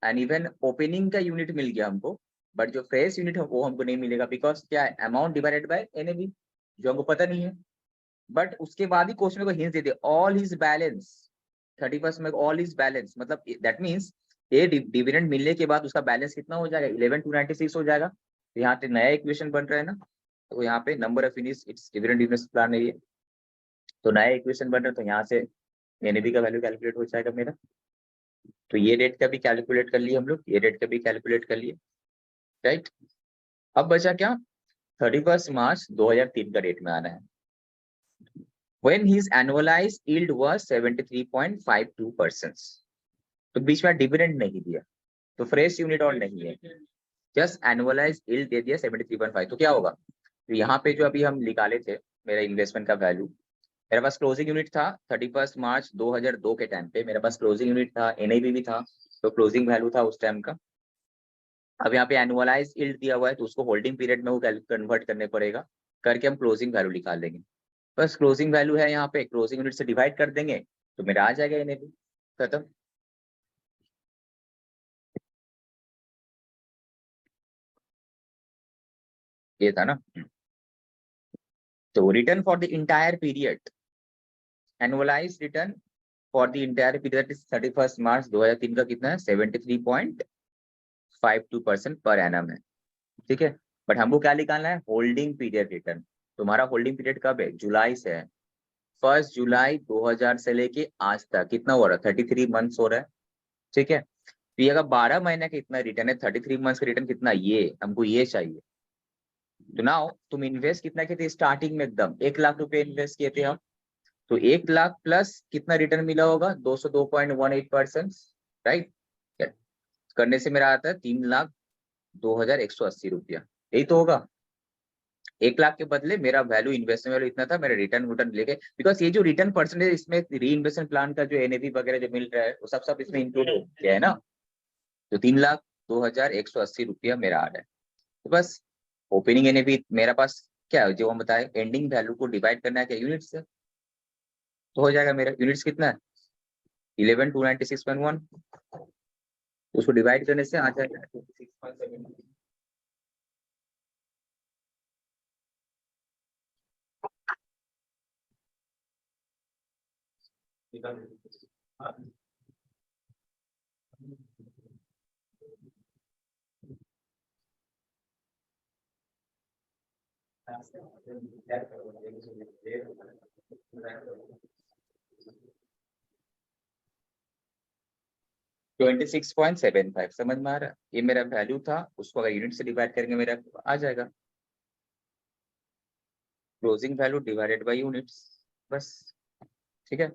एंड इवन ओपनिंग का यूनिट मिल गया हमको। बट जो फ्रेश यूनिट है वो हमको नहीं मिलेगा, बिकॉज क्या है, अमाउंट डिवाइडेड बाय एनएवी, जो हमको पता नहीं है। बट उसके बाद ही क्वेश्चन को हिंट देते, ऑल हिज बैलेंस 31 में, ऑल हिज बैलेंस मतलब दैट मीन्स ये डिविडेंड मिलने के बाद उसका बैलेंस कितना हो जाएगा, 11,296 हो जाएगा। तो यहाँ पे नया इक्वेशन बन रहा है ना, तो यहाँ पे number of units it's dividend invest plan है ये, तो नया इक्वेशन बन रहा है, तो यहाँ से एनएवी का वैल्यू कैलकुलेट हो जाएगा मेरा। तो ये रेट का भी कैलकुलेट कर लिए हम लोग, ये रेट का भी कैलकुलेट कर लिए, राइट। अब बचा क्या, 31 मार्च 2003 का डेट में आना है, when his annualized yield was 73.52%। तो बीच में डिविडेंड नहीं दिया, तो फ्रेश यूनिट और नहीं है, जस्ट एनुअलाइज यील्ड दे दिया 73.5। तो क्या होगा, तो यहाँ पे जो अभी हम निकाले थे मेरा इन्वेस्टमेंट का वैल्यू, मेरे पास क्लोजिंग यूनिट था 31 मार्च 2002 के टाइम पे, मेरे पास क्लोजिंग यूनिट था, एनएवी भी था, तो क्लोजिंग वैल्यू था उस टाइम का। अब यहाँ पे एनुअलाइज यील्ड दिया हुआ है, तो उसको होल्डिंग पीरियड में वो कन्वर्ट करने पड़ेगा, करके हम क्लोजिंग वैल्यू निकाल लेंगे। बस क्लोजिंग वैल्यू है यहाँ पे, क्लोजिंग यूनिट से डिवाइड कर देंगे तो मेरा आ जाएगा NAV, खत्म। ये था ना। तो return for the entire period, annualise return for the entire period is 31 मार्च 2003 का कितना है 73.52% पर एनम है, ठीक है। बट हमको क्या निकालना है, होल्डिंग पीरियड रिटर्न। तुम्हारा होल्डिंग पीरियड कब है, जुलाई से है। 1 जुलाई 2000 से लेके आज तक कितना हो रहा है, 33 मंथ्स हो रहा है, ठीक है। तो ये अगर 12 महीने का इतना रिटर्न है, 33 मंथ्स का रिटर्न कितना, ये हमको ये चाहिए। तो नाउ तुम इन्वेस्ट कितना किए थे स्टार्टिंग में, एकदम 1 लाख रुपए इन्वेस्ट किए थे हम, तो 1 लाख प्लस कितना रिटर्न मिला होगा, 202.18%, राइट। करने से मेरा आता है 3,02,180 रुपया, यही तो होगा। 1 लाख के बदले मेरा वैल्यू, इन्वेस्टमेंट वैल्यू इतना था, मेरा रिटर्न लेके, बिकॉज ये जो रिटर्न परसेंटेज इसमें री इन्वेस्टमेंट प्लान का जो NAV वगैरह जो मिल रहा है वो सब इसमें इंक्लूड हो गया है ना। तो 3,02,180 रुपया मेरा आ रहा है। तो बस ओपनिंग NAV मेरा पास क्या है, जो हम बताए एंडिंग वैल्यू को डिवाइड करना है क्या यूनिट से, तो हो जाएगा। मेरा यूनिट्स कितना है 11,296.1, उसको डिवाइड करने से आ जाएगा 26.7। ट्वेंटी 26.75 समझ में आ रहा है। ये मेरा वैल्यू था, उसको अगर यूनिट से डिवाइड करेंगे मेरा आ जाएगा closing value divided by units, बस, ठीक है।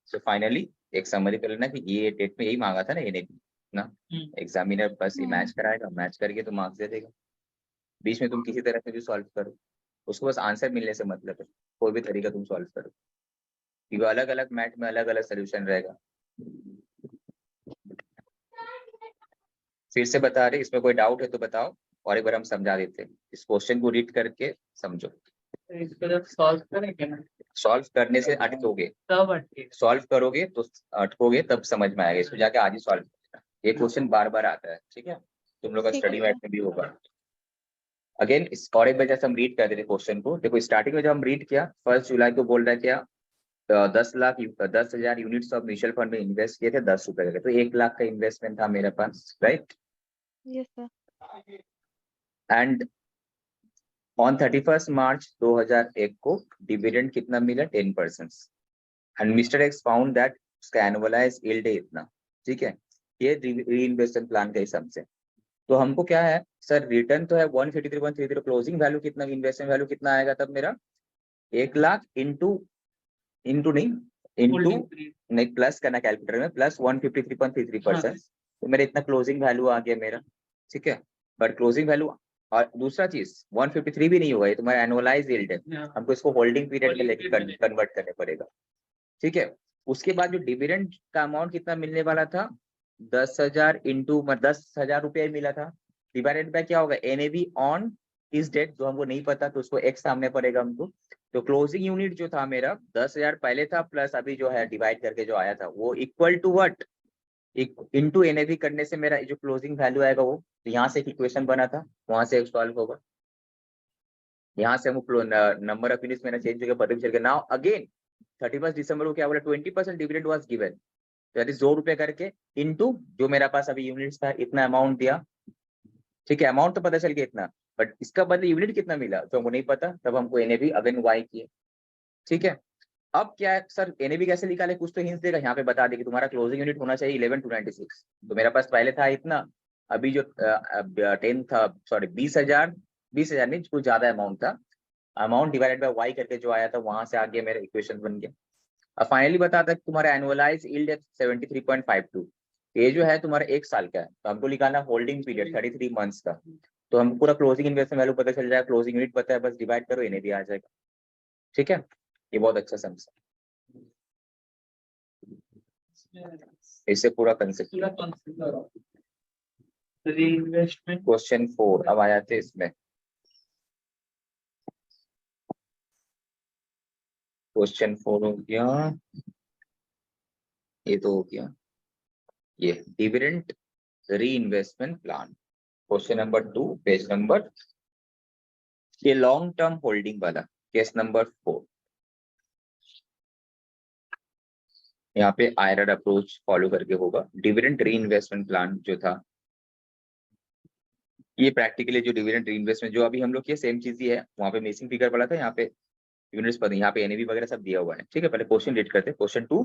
सो फाइनली एक समरी कर लेना कि ये डेट में यही मांगा था ना NAV ना, एग्जामिनर बस ये मैच कराएगा, मैच करके तो मार्क्स दे देगा। बीच में तुम किसी तरह से भी सॉल्व करो, उसको बस आंसर मिलने से मतलब है, कोई भी तरीका तुम सॉल्व करो, क्योंकि अलग अलग मैथ में अलग अलग सोल्यूशन रहेगा। फिर से बता रहे, इसमें कोई डाउट है तो बताओ और एक बार हम समझा देते हैं। इस क्वेश्चन को रीड करके समझो। इसको जब सॉल्व करेंगे ना, सॉल्व करने से अटकोगे, तब अटके। सॉल्व करोगे तो अटकोगे तब समझ में आएगा, इसको जाके आज ही सॉल्व करना। ये क्वेश्चन बार बार आता है, ठीक है, तुम लोग का ठीक स्टडी है। मैथ में भी होगा। अगेन इस और एक वजह से हम रीड कर देते क्वेश्चन को। देखो स्टार्टिंग में जब हम रीड किया 1 जुलाई को बोल रहा है क्या, 10,000 यूनिट्स ऑफ म्यूचुअल फंड में इन्वेस्ट किए थे 10 रुपए का, तो 1 लाख का इन्वेस्टमेंट था मेरे पास, right. Yes sir. And on 31 March 2001 को डिविडेंड कितना मिला 10%, and mister X found that उसका एनुअलाइज यील्ड है इतना, ठीक है। ये री इन्वेस्टमेंट प्लान के हिसाब से। तो हमको क्या है सर, रिटर्न तो है 153.30, क्लोजिंग वैल्यू कितना, इन्वेस्टमेंट वैल्यू कितना आएगा तब मेरा 1 लाख इंटू नहीं प्लस करना कैलकुलेटर में, प्लस 153.33%, तो मेरा इतना क्लोजिंग वैल्यू आ गया मेरा, ठीक है। बट क्लोजिंग वैल्यू, और दूसरा चीज 153 भी नहीं होगा, ये तुम्हारा एनुअलाइज यील्ड है, हमको इसको होल्डिंग पीरियड में लेके कन्वर्ट करने पड़ेगा, ठीक है। उसके बाद जो डिविडेंड का अमाउंट कितना मिलने वाला था 10,000 इंटू 10,000 रुपया ही मिला था, डिवाइडेड बाय क्या होगा NAV ऑन इस डेट, जो हमको नहीं पता तो उसको एक्स सामने पड़ेगा हमको। तो क्लोजिंग यूनिट जो था मेरा 10,000 पहले था, प्लस अभी जो है डिवाइड करके जो आया था वो equal to what, into NAV करने से मेरा जो क्लोजिंग वैल्यू आएगा वो, तो यहाँ से एक इक्वेशन बना था, वहां से सॉल्व होगा। यहाँ से हमको नंबर ऑफ यूनिट्स मेरा चेंज हो गया, पता भी चल गया। नाउ अगेन 31 दिसंबर को क्या बोला, 20% dividend was given, that is 2 रुपए करके इनटू जो मेरा पास अभी यूनिट्स था इतना अमाउंट दिया, ठीक है। अमाउंट तो पता चल गया इतना, बट इसका बदले यूनिट कितना मिला तो हमको नहीं पता, तब हमको NAV अगेन वाई किए, ठीक है। अब क्या है सर, NAV कैसे निकाले, कुछ तो हिंस देगा यहाँ पे, बता दे कि तुम्हारा क्लोजिंग यूनिट होना चाहिए 11,296, तो मेरा पास पहले था इतना, अभी जो 10 था, सॉरी 20,000 नहीं, कुछ ज्यादा अमाउंट था, अमाउंट डिवाइडेड बाय वाई करके जो आया था वहां से आगे मेरा इक्वेशन बन गया। अब फाइनली बताता है कि तुम्हारा एनुअलाइज यील्ड है 73.52, ये जो है तुम्हारा 1 साल का है, तो हमको निकालना होल्डिंग पीरियड 33 मंथ्स का, तो हमको पूरा क्लोजिंग इन्वेस्टमेंट वैल्यू पता चल जाएगा, क्लोजिंग यूनिट पता है, बस डिवाइड करो NAV आ जाएगा, ठीक है। ये बहुत अच्छा समझ, इससे पूरा कंसेप्ट। रीइन्वेस्टमेंट क्वेश्चन 4 अब आ जाते हैं इसमें। क्वेश्चन 4 हो गया, ये तो हो गया। ये डिविडेंड री investment plan, question number 2 page number, ये लॉन्ग टर्म होल्डिंग वाला केस नंबर 4। यहाँ पे आयरर अप्रोच फॉलो करके होगा। डिविडेंड री इन्वेस्टमेंट प्लान जो था, ये प्रैक्टिकली जो डिविडेंड री इन्वेस्टमेंट जो अभी हम लोग किए सेम चीज ही है। वहाँ पे मिसिंग फिगर पड़ा था, यहाँ पे यूनिट्स पर, यहाँ पे एनएवी वगैरह सब दिया हुआ है। ठीक है, पहले क्वेश्चन रीड करते हैं। Question 2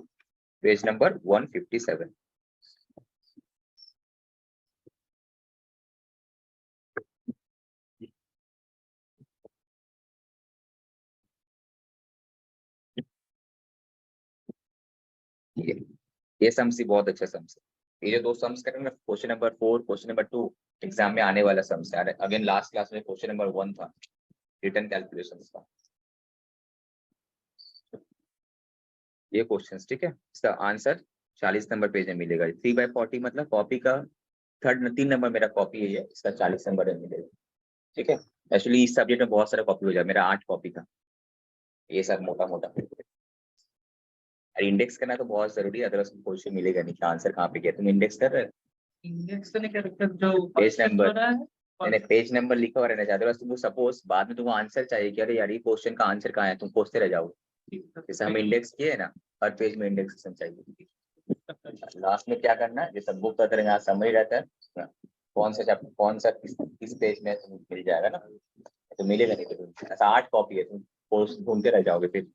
page number 157। ये सम्स ही बहुत अच्छा सम्स है। ये जो दो सम्स करेंगे, question number 4 question number 2 exam में आने वाला सम्स है। अगेन लास्ट क्लास में क्वेश्चन नंबर 1 था रिटर्न कैलकुलेशंस का, ये क्वेश्चंस। ठीक है, इसका आंसर 40 नंबर पेज में मिलेगा। 3/40 मतलब कॉपी का 3 नंबर मेरा कॉपी है, ये इसका 40 नंबर में मिलेगा। ठीक है, एक्चुअली इस सब्जेक्ट में बहुत सारा कॉपी हो जाए, मेरा 8 कॉपी का ये सब मोटा मोटा। इंडेक्स करना तो बहुत जरूरी है, अदरवाइज क्वेश्चन मिलेगा नहीं कि आंसर कहाँ पे गया। तुम इंडेक्स कर रहे हो? इंडेक्स से क्या रखा जो पेज नंबर, रहा है मैंने पेज नंबर लिखा हुआ रहना चाहिए। अदरवाइज तुमको सपोज बाद में तुमको आंसर चाहिए कि अरे यार ये क्वेश्चन का आंसर कहाँ है, तुम पूछते रह जाओगे। जैसे हम इंडेक्स किए है ना, हर पेज में इंडेक्सेशन चाहिए। लास्ट में क्या करना है, जैसे बुक का तरह यहाँ समरी रहता है, कौन सा चैप्टर कौन सा किस पेज में मिल जाएगा ना, तो मिलेगा नहीं। तो ऐसा 8 कॉपी है, तुम पोस्ट ढूंढते रह जाओगे फिर।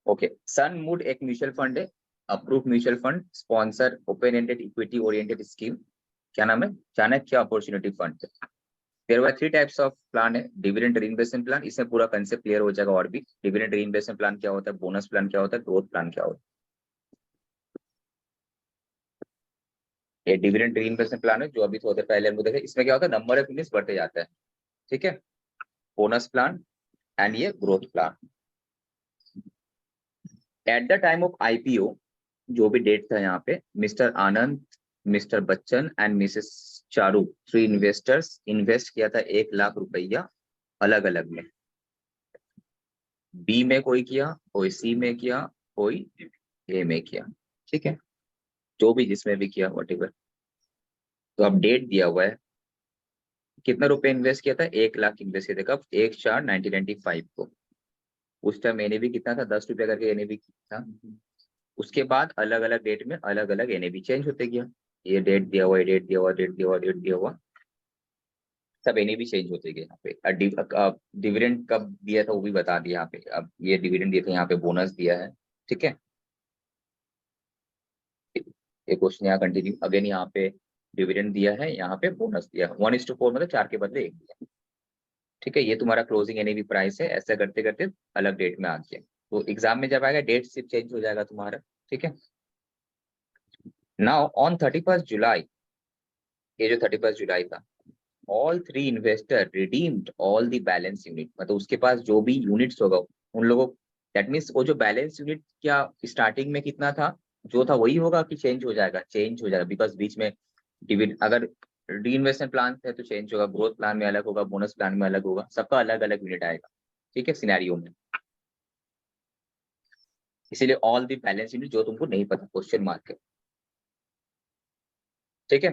ओके, सनवुड एक म्यूचुअल फंड है, approve mutual fund, sponsor open ended equity oriented scheme. क्या नाम है? Chanakya opportunity fund. There were 3 types of plan है। डिविडेंड रीइन्वेस्टमेंट प्लान, इसमें पूरा कंसेप्ट क्लियर हो जाएगा। और भी डिविडेंड रीइन्वेस्टमेंट प्लान क्या होता है, बोनस प्लान क्या होता है, ग्रोथ प्लान क्या होता है। ये डिविडेंड रीइन्वेस्टमेंट प्लान है जो अभी थोड़ी देर पहले हमको देखे। इसमें क्या होता है, नंबर ऑफ यूनिट्स बढ़ते जाता है। ठीक है, बोनस प्लान एंड ये growth plan. At the time of IPO, जो भी डेट था यहाँ पे, mister Anand, mister Bachchan and Mrs Charu, 3 investors invest किया था 1 लाख रुपया अलग अलग में। बी में कोई किया, कोई सी में किया, कोई ए में किया। ठीक है, जो भी जिसमें भी किया वटेवर। तो अब डेट दिया हुआ है, कितना रुपए इन्वेस्ट किया था, 1 लाख इन्वेस्ट किया था। कब? 1/4/1995 को। उस टाइम एनएवी कितना था, 10 रुपया करके एनएवी था। उसके बाद अलग अलग डेट में अलग अलग एनएवी चेंज होते गया। ये डेट दिया हुआ, ये डेट दिया हुआ, डेट दिया हुआ, डेट दिया हुआ, सब एनएवी चेंज होते गए। यहाँ पे डिविडेंड कब दिया था वो भी बता दिया यहाँ पे। अब ये डिविडेंड दिया था, यहाँ पे बोनस दिया है। ठीक है, ये क्वेश्चन यहाँ कंटिन्यू। अगेन यहाँ पे डिविडेंड दिया है, यहाँ पे बोनस दिया है। 1:4 मतलब 4 के बदले 1 दिया। ठीक है, ये तुम्हारा क्लोजिंग एनएवी प्राइस है। ऐसा करते करते अलग डेट में आ गया। तो एग्जाम में जब आएगा डेट सिर्फ चेंज हो जाएगा तुम्हारा। ठीक है, नाउ ऑन 31 जुलाई, ये जो 31 जुलाई था, all 3 investor redeemed all the balance unit. मतलब उसके पास जो भी यूनिट्स होगा उन लोगों, दैट मीन्स वो जो बैलेंस यूनिट क्या स्टार्टिंग में कितना था जो था वही होगा कि चेंज हो जाएगा? चेंज हो जाएगा, बिकॉज बीच में डिविड अगर री इन्वेस्टमेंट प्लान है तो चेंज होगा, ग्रोथ प्लान में अलग होगा, बोनस प्लान में अलग होगा, सबका अलग अलग यूनिट आएगा। ठीक है, सिनेरियो में। इसीलिए ऑल द बैलेंस यूनिट जो तुमको नहीं पता, क्वेश्चन मार्क है। ठीक है,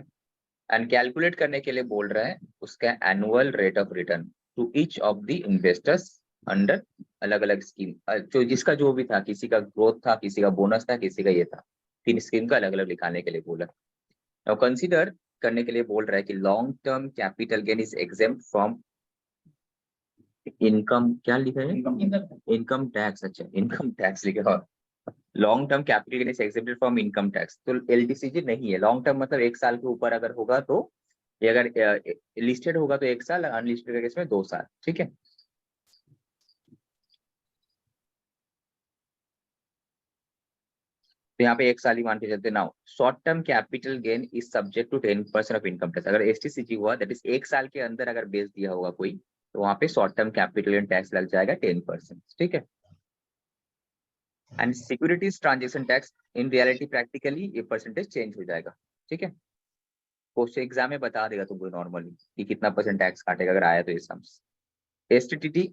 एंड कैलकुलेट करने के लिए बोल रहा है उसका annual rate of return to each of the investors under अलग अलग स्कीम। जो जिसका जो भी था, किसी का ग्रोथ था, किसी का बोनस था, किसी का ये था, 3 स्कीम का अलग अलग निकालने के लिए बोला। नाउ कंसीडर करने के लिए बोल रहा है कि long term capital gain is exempt from income. क्या लिखा है? Income tax. अच्छा, इनकम टैक्स लिखा है। Long term capital gain is exempted from income tax. तो एलटीसीजी नहीं है। लॉन्ग टर्म मतलब 1 साल के ऊपर अगर होगा तो, ये अगर लिस्टेड होगा तो 1 साल, अनलिस्टेड का केस में 2 साल। ठीक है, तो यहाँ पे 1 साल ही मान के चलते। Now short term capital gain is subject to 10% of income tax. अगर एसटीसीजी हुआ, दैट इज 1 साल के अंदर अगर बेच दिया होगा कोई, तो वहां पे short term capital gain tax लग जाएगा 10%। ठीक है, and securities transaction tax, in reality practically ये परसेंटेज चेंज हो जाएगा। ठीक है, क्वेश्चन एग्जाम में बता देगा तुमको नॉर्मली कि कितना % टैक्स काटेगा अगर आया तो ये सम्स। एसटीटीटी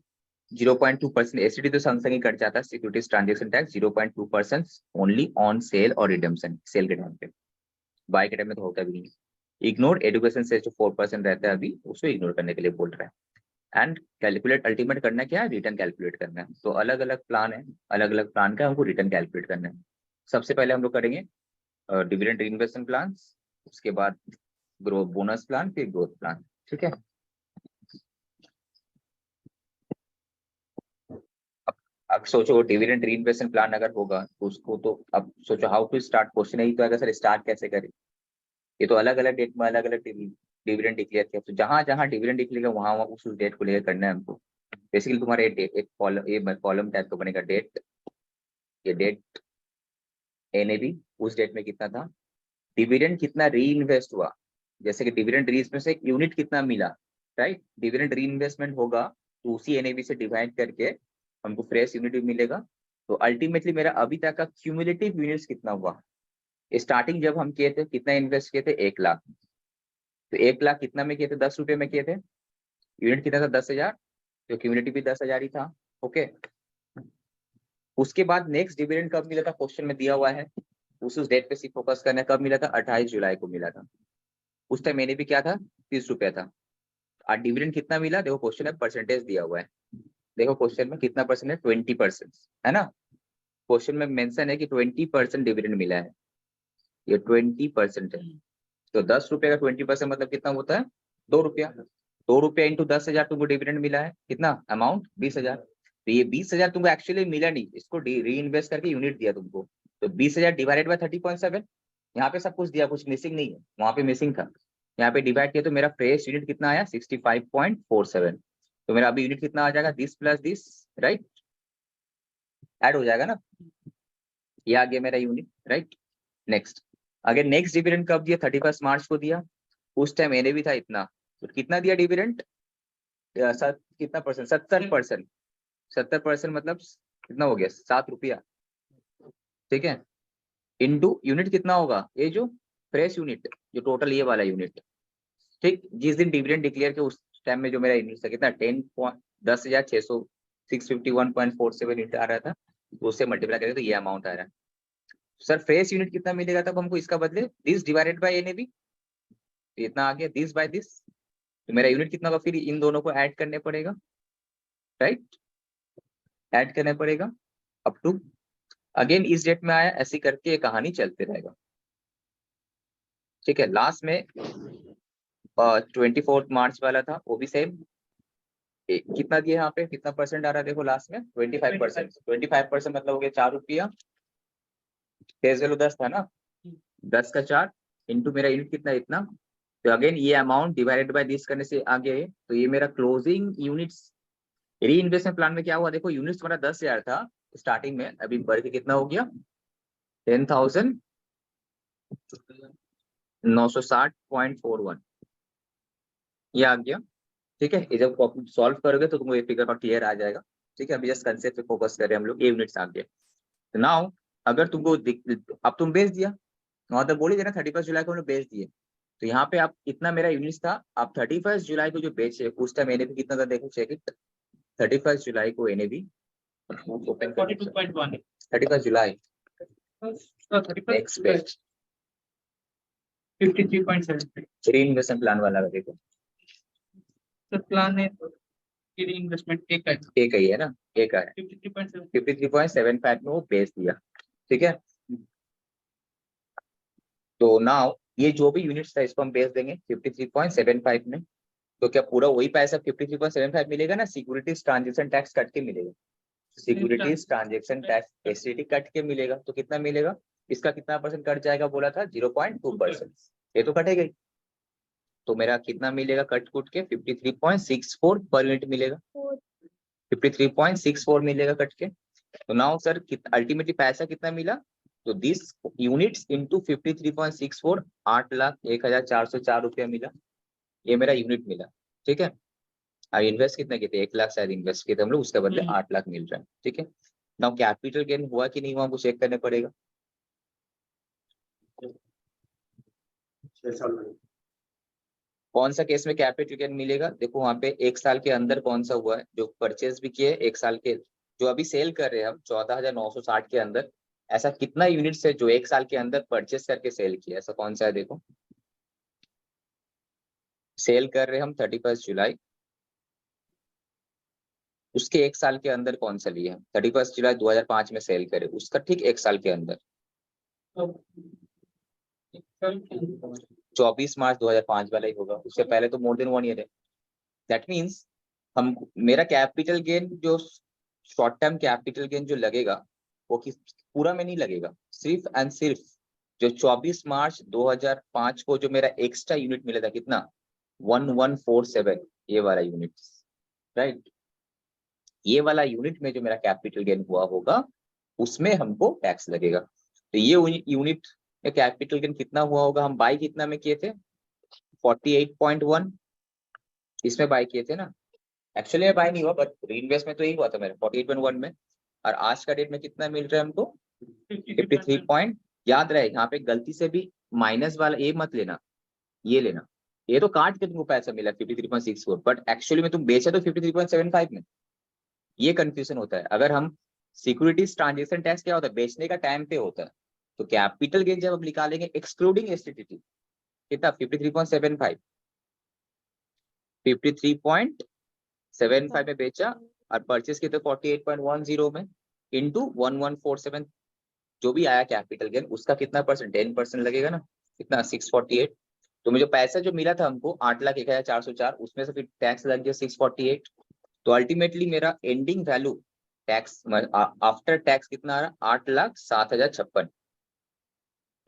0.2%, एसिडी तो संग संग ही कट जाता है, securities transaction tax 0.2% only on sale और रिडेम्पशन, सेल के टाइम पे, बाय के टाइम में तो होता भी नहीं। इग्नोर एडुकेशन से जो 4% रहता है अभी, उसको इग्नोर करने के लिए बोल रहा है। एंड कैलकुलेट अल्टीमेट करना क्या है, रिटर्न कैलकुलेट करना है। तो अलग अलग प्लान है, अलग अलग प्लान का हमको रिटर्न कैलकुलेट करना है। सबसे पहले हम लोग करेंगे डिविडेंड रीइन्वेस्टमेंट प्लान, उसके बाद ग्रोथ बोनस प्लान, फिर ग्रोथ प्लान। ठीक है, अब सोचो डिविडेंड रीइन्वेस्टमेंट प्लान अगर होगा तो उसको, तो अब सोचो हाउ टू स्टार्ट, क्वेश्चन यही तो अगर सर स्टार्ट कैसे करें। ये तो अलग अलग डेट में अलग अलग डिविडेंड डिक्लेयर किया, तो जहां जहां डिविडेंड डिक्लेयर वहां वहां उस डेट को लेकर करना है हमको। बेसिकली तुम्हारे एक कॉलम, ये कॉलम टाइप का बनेगा, डेट, ये डेट एनएबी उस डेट में कितना था, डिविडेंड कितना री इन्वेस्ट हुआ, जैसे कि डिविडेंड री में से यूनिट कितना मिला, राइट। डिविडेंड री इन्वेस्टमेंट होगा तो उसी एनएबी से डिवाइड करके हमको फ्रेश यूनिट भी मिलेगा। तो अल्टीमेटली मेरा अभी तक का क्यूमुलेटिव यूनिट्स कितना हुआ, स्टार्टिंग जब हम किए थे कितना इन्वेस्ट किए थे, 1 लाख। तो 1 लाख कितना में किए थे, 10 रुपए में किए थे, यूनिट कितना था, 10,000, तो क्यूमुलेटिव भी 10,000 ही था। ओके, उसके बाद नेक्स्ट डिविडेंड कब मिला था, क्वेश्चन में दिया हुआ है, उस डेट पे सिर्फ फोकस करना है। कब मिला था, 28 जुलाई को मिला था। उस टाइम मैंने भी क्या था, 30 रुपया था। और डिविडेंड कितना मिला, देखो क्वेश्चन में परसेंटेज दिया हुआ है, देखो क्वेश्चन में कितना परसेंट है, 20% है ना। क्वेश्चन में मेंशन है कि 20% डिविडेंड मिला है, ये 20% है। तो 10 रुपए का 20% मतलब कितना होता है, 2 रुपया। 2 रुपया इंटू 10,000 तुमको डिविडेंड मिला है, कितना अमाउंट, 20,000। तो ये 20,000 तुमको एक्चुअली मिला नहीं, इसको री इन्वेस्ट करके यूनिट दिया तुमको। तो 20,000 डिवाइडेड बाय 30.7, यहाँ पे सब कुछ दिया, कुछ मिसिंग नहीं है, वहां पे मिसिंग था। यहाँ पे डिवाइड किया तो मेरा फ्रेश यूनिट कितना आया, 65.47। तो मेरा अभी यूनिट कितना आ जाएगा, this plus this, right, add हो जाएगा ना, ये आ गया मेरा यूनिट, राइट। नेक्स्ट, अगर नेक्स्ट डिविडेंड कब दिया, 31 मार्च को दिया। उस टाइम एनए भी था इतना, तो कितना दिया डिविडेंड, कितना परसेंट, 70%। 70% मतलब कितना हो गया, 7 रुपया, ठीक है। इंटू यूनिट कितना होगा, ये जो फ्रेश यूनिट, जो टोटल ये वाला यूनिट, ठीक। जिस दिन डिविडेंड डिक्लेयर किया उस टाइम में जो मेरा यूनिट था कितना, 10,651.47 यूनिट आ रहा था, तो उससे मल्टीप्लाई करें तो ये अमाउंट आ रहा है। सर फ्रेश यूनिट कितना मिलेगा तब हमको, इसका बदले दिस डिवाइडेड बाय एनएबी, इतना आ गया, दिस बाय दिस। तो मेरा यूनिट कितना होगा, फिर इन दोनों को ऐड करने पड़ेगा, राइट, ऐड करना पड़ेगा अप टू, अगेन इस डेट में आया, ऐसी करके ये कहानी चलते रहेगा। ठीक है, लास्ट में 24 मार्च वाला था, वो भी सेम। कितना दिया यहाँ पे, कितना परसेंट आ रहा है, देखो लास्ट में 25%। 25% मतलब हो गया 4 रुपया, फेस वैल्यू 10 था ना, 10 का 4 इंटू मेरा यूनिट कितना, इतना। तो अगेन ये अमाउंट डिवाइडेड बाय दिस करने से आ गया है, तो ये मेरा क्लोजिंग यूनिट्स। री इन्वेस्टमेंट प्लान में क्या हुआ, देखो यूनिट्स तुम्हारा 10,000 था स्टार्टिंग में, अभी बढ़ के कितना हो गया, 10,960.41 ये आ गया। ठीक है, ये जब सॉल्व करोगे तो तुमको ये फिगर का क्लियर आ जाएगा। ठीक है, अभी जस्ट कंसेप्ट पे फोकस कर रहे हैं हम लोग, ये यूनिट्स आ गया। तो नाउ अगर तुमको अब तुम बेच दिया, वहां तक बोल ही देना 31 जुलाई को हम लोग बेच दिए। तो यहाँ पे आप इतना मेरा यूनिट्स था, आप 31 जुलाई को जो बेचे उस टाइम एनएबी कितना था, देखो चेक इट। 31 जुलाई को NAB open 42.1 31 July next page 53.7 री इन्वेस्टमेंट प्लान वाला देखो, तो प्लान है इन्वेस्टमेंट एक है, एक ही है ना, एक है 53.75 में वो बेच दिया। ठीक है, तो नाउ ये जो भी यूनिट्स था इसको हम बेच देंगे 53.75 में। तो क्या पूरा वही पैसा 53.75 मिलेगा ना, सिक्योरिटीज ट्रांजेक्शन टैक्स कट के मिलेगा, securities transaction tax STT cut के मिलेगा। तो कितना मिलेगा, इसका कितना परसेंट कट जाएगा, बोला था 0.2%, ये तो कटेगा ही। तो मेरा कितना मिलेगा कट कुट के, 53.64 पर यूनिट मिलेगा, 53.64 मिलेगा कट के। तो नाउ सर अल्टीमेटली पैसा कितना मिला, तो दिस यूनिट्स इंटू 53.64, 8,01,404 रुपया मिला, ये मेरा यूनिट मिला। ठीक है, और इन्वेस्ट कितना किए थे, 1 लाख शायद इन्वेस्ट किए थे हम लोग, उसके बदले 8 लाख मिल रहा है। ठीक है, नाउ कैपिटल गेन हुआ कि नहीं हुआ हमको चेक करने पड़ेगा। 6 साल कौन सा केस में कैपिटल गेन मिलेगा? देखो वहां पे एक साल के अंदर कौन सा हुआ है, जो परचेज भी किए एक साल के, जो अभी सेल कर रहे हैं हम 14,960 के अंदर, ऐसा कितना यूनिट्स है जो एक साल के अंदर परचेज करके सेल किया? ऐसा कौन सा है? देखो सेल कर रहे हम 31 जुलाई, उसके एक साल के अंदर कौन सा लिया? 31 जुलाई 2005 में सेल करे, उसका ठीक एक साल के अंदर 24 मार्च 2005 वाला ही होगा, उससे पहले तो मोर देन 1 ईयर है। दैट मीन्स हम, मेरा कैपिटल गेन जो शॉर्ट टर्म कैपिटल गेन जो लगेगा वो किस पूरा में नहीं लगेगा, सिर्फ एंड सिर्फ जो 24 मार्च 2005 को जो मेरा एक्स्ट्रा यूनिट मिला था, कितना 1147, ये वाला यूनिट, राइट, ये वाला यूनिट में जो मेरा कैपिटल गेन हुआ होगा उसमें हमको टैक्स लगेगा। तो ये यूनिट में कैपिटल गेन कितना हुआ होगा? हम बाई कितना में किए थे? 48.1 इसमें बाई किए थे ना, एक्चुअली बाय नहीं हुआ बट रीइन्वेस्ट में तो यही हुआ था मेरा 48.1 में, और आज का डेट में कितना मिल रहा है हमको? 53 पॉइंट। याद रहे यहाँ पे गलती से भी माइनस वाला ये मत लेना, ये लेना, ये तो काट के तुमको पैसा मिला 53.64, बट एक्चुअली में तुम बेचा तो 53.75 में। ये कंफ्यूजन होता है। अगर हम सिक्योरिटीज ट्रांजेक्शन टैक्स क्या होता है? बेचने का टाइम पे होता है। तो कैपिटल गेन जब हम निकालेंगे एक्सक्लूडिंग एसटीटी, कितना 53.75, 53.75 में बेचा और परचेस किया तो 48.10 में इंटू 1147, जो भी आया कैपिटल गेन उसका कितना परसेंट? 10% लगेगा ना, कितना 648। तो मुझे पैसा जो मिला था हमको 8,01,404, उसमें से फिर टैक्स लग गया 648। तो अल्टीमेटली मेरा ending value tax after tax कितना आ रहा? 8,07,056,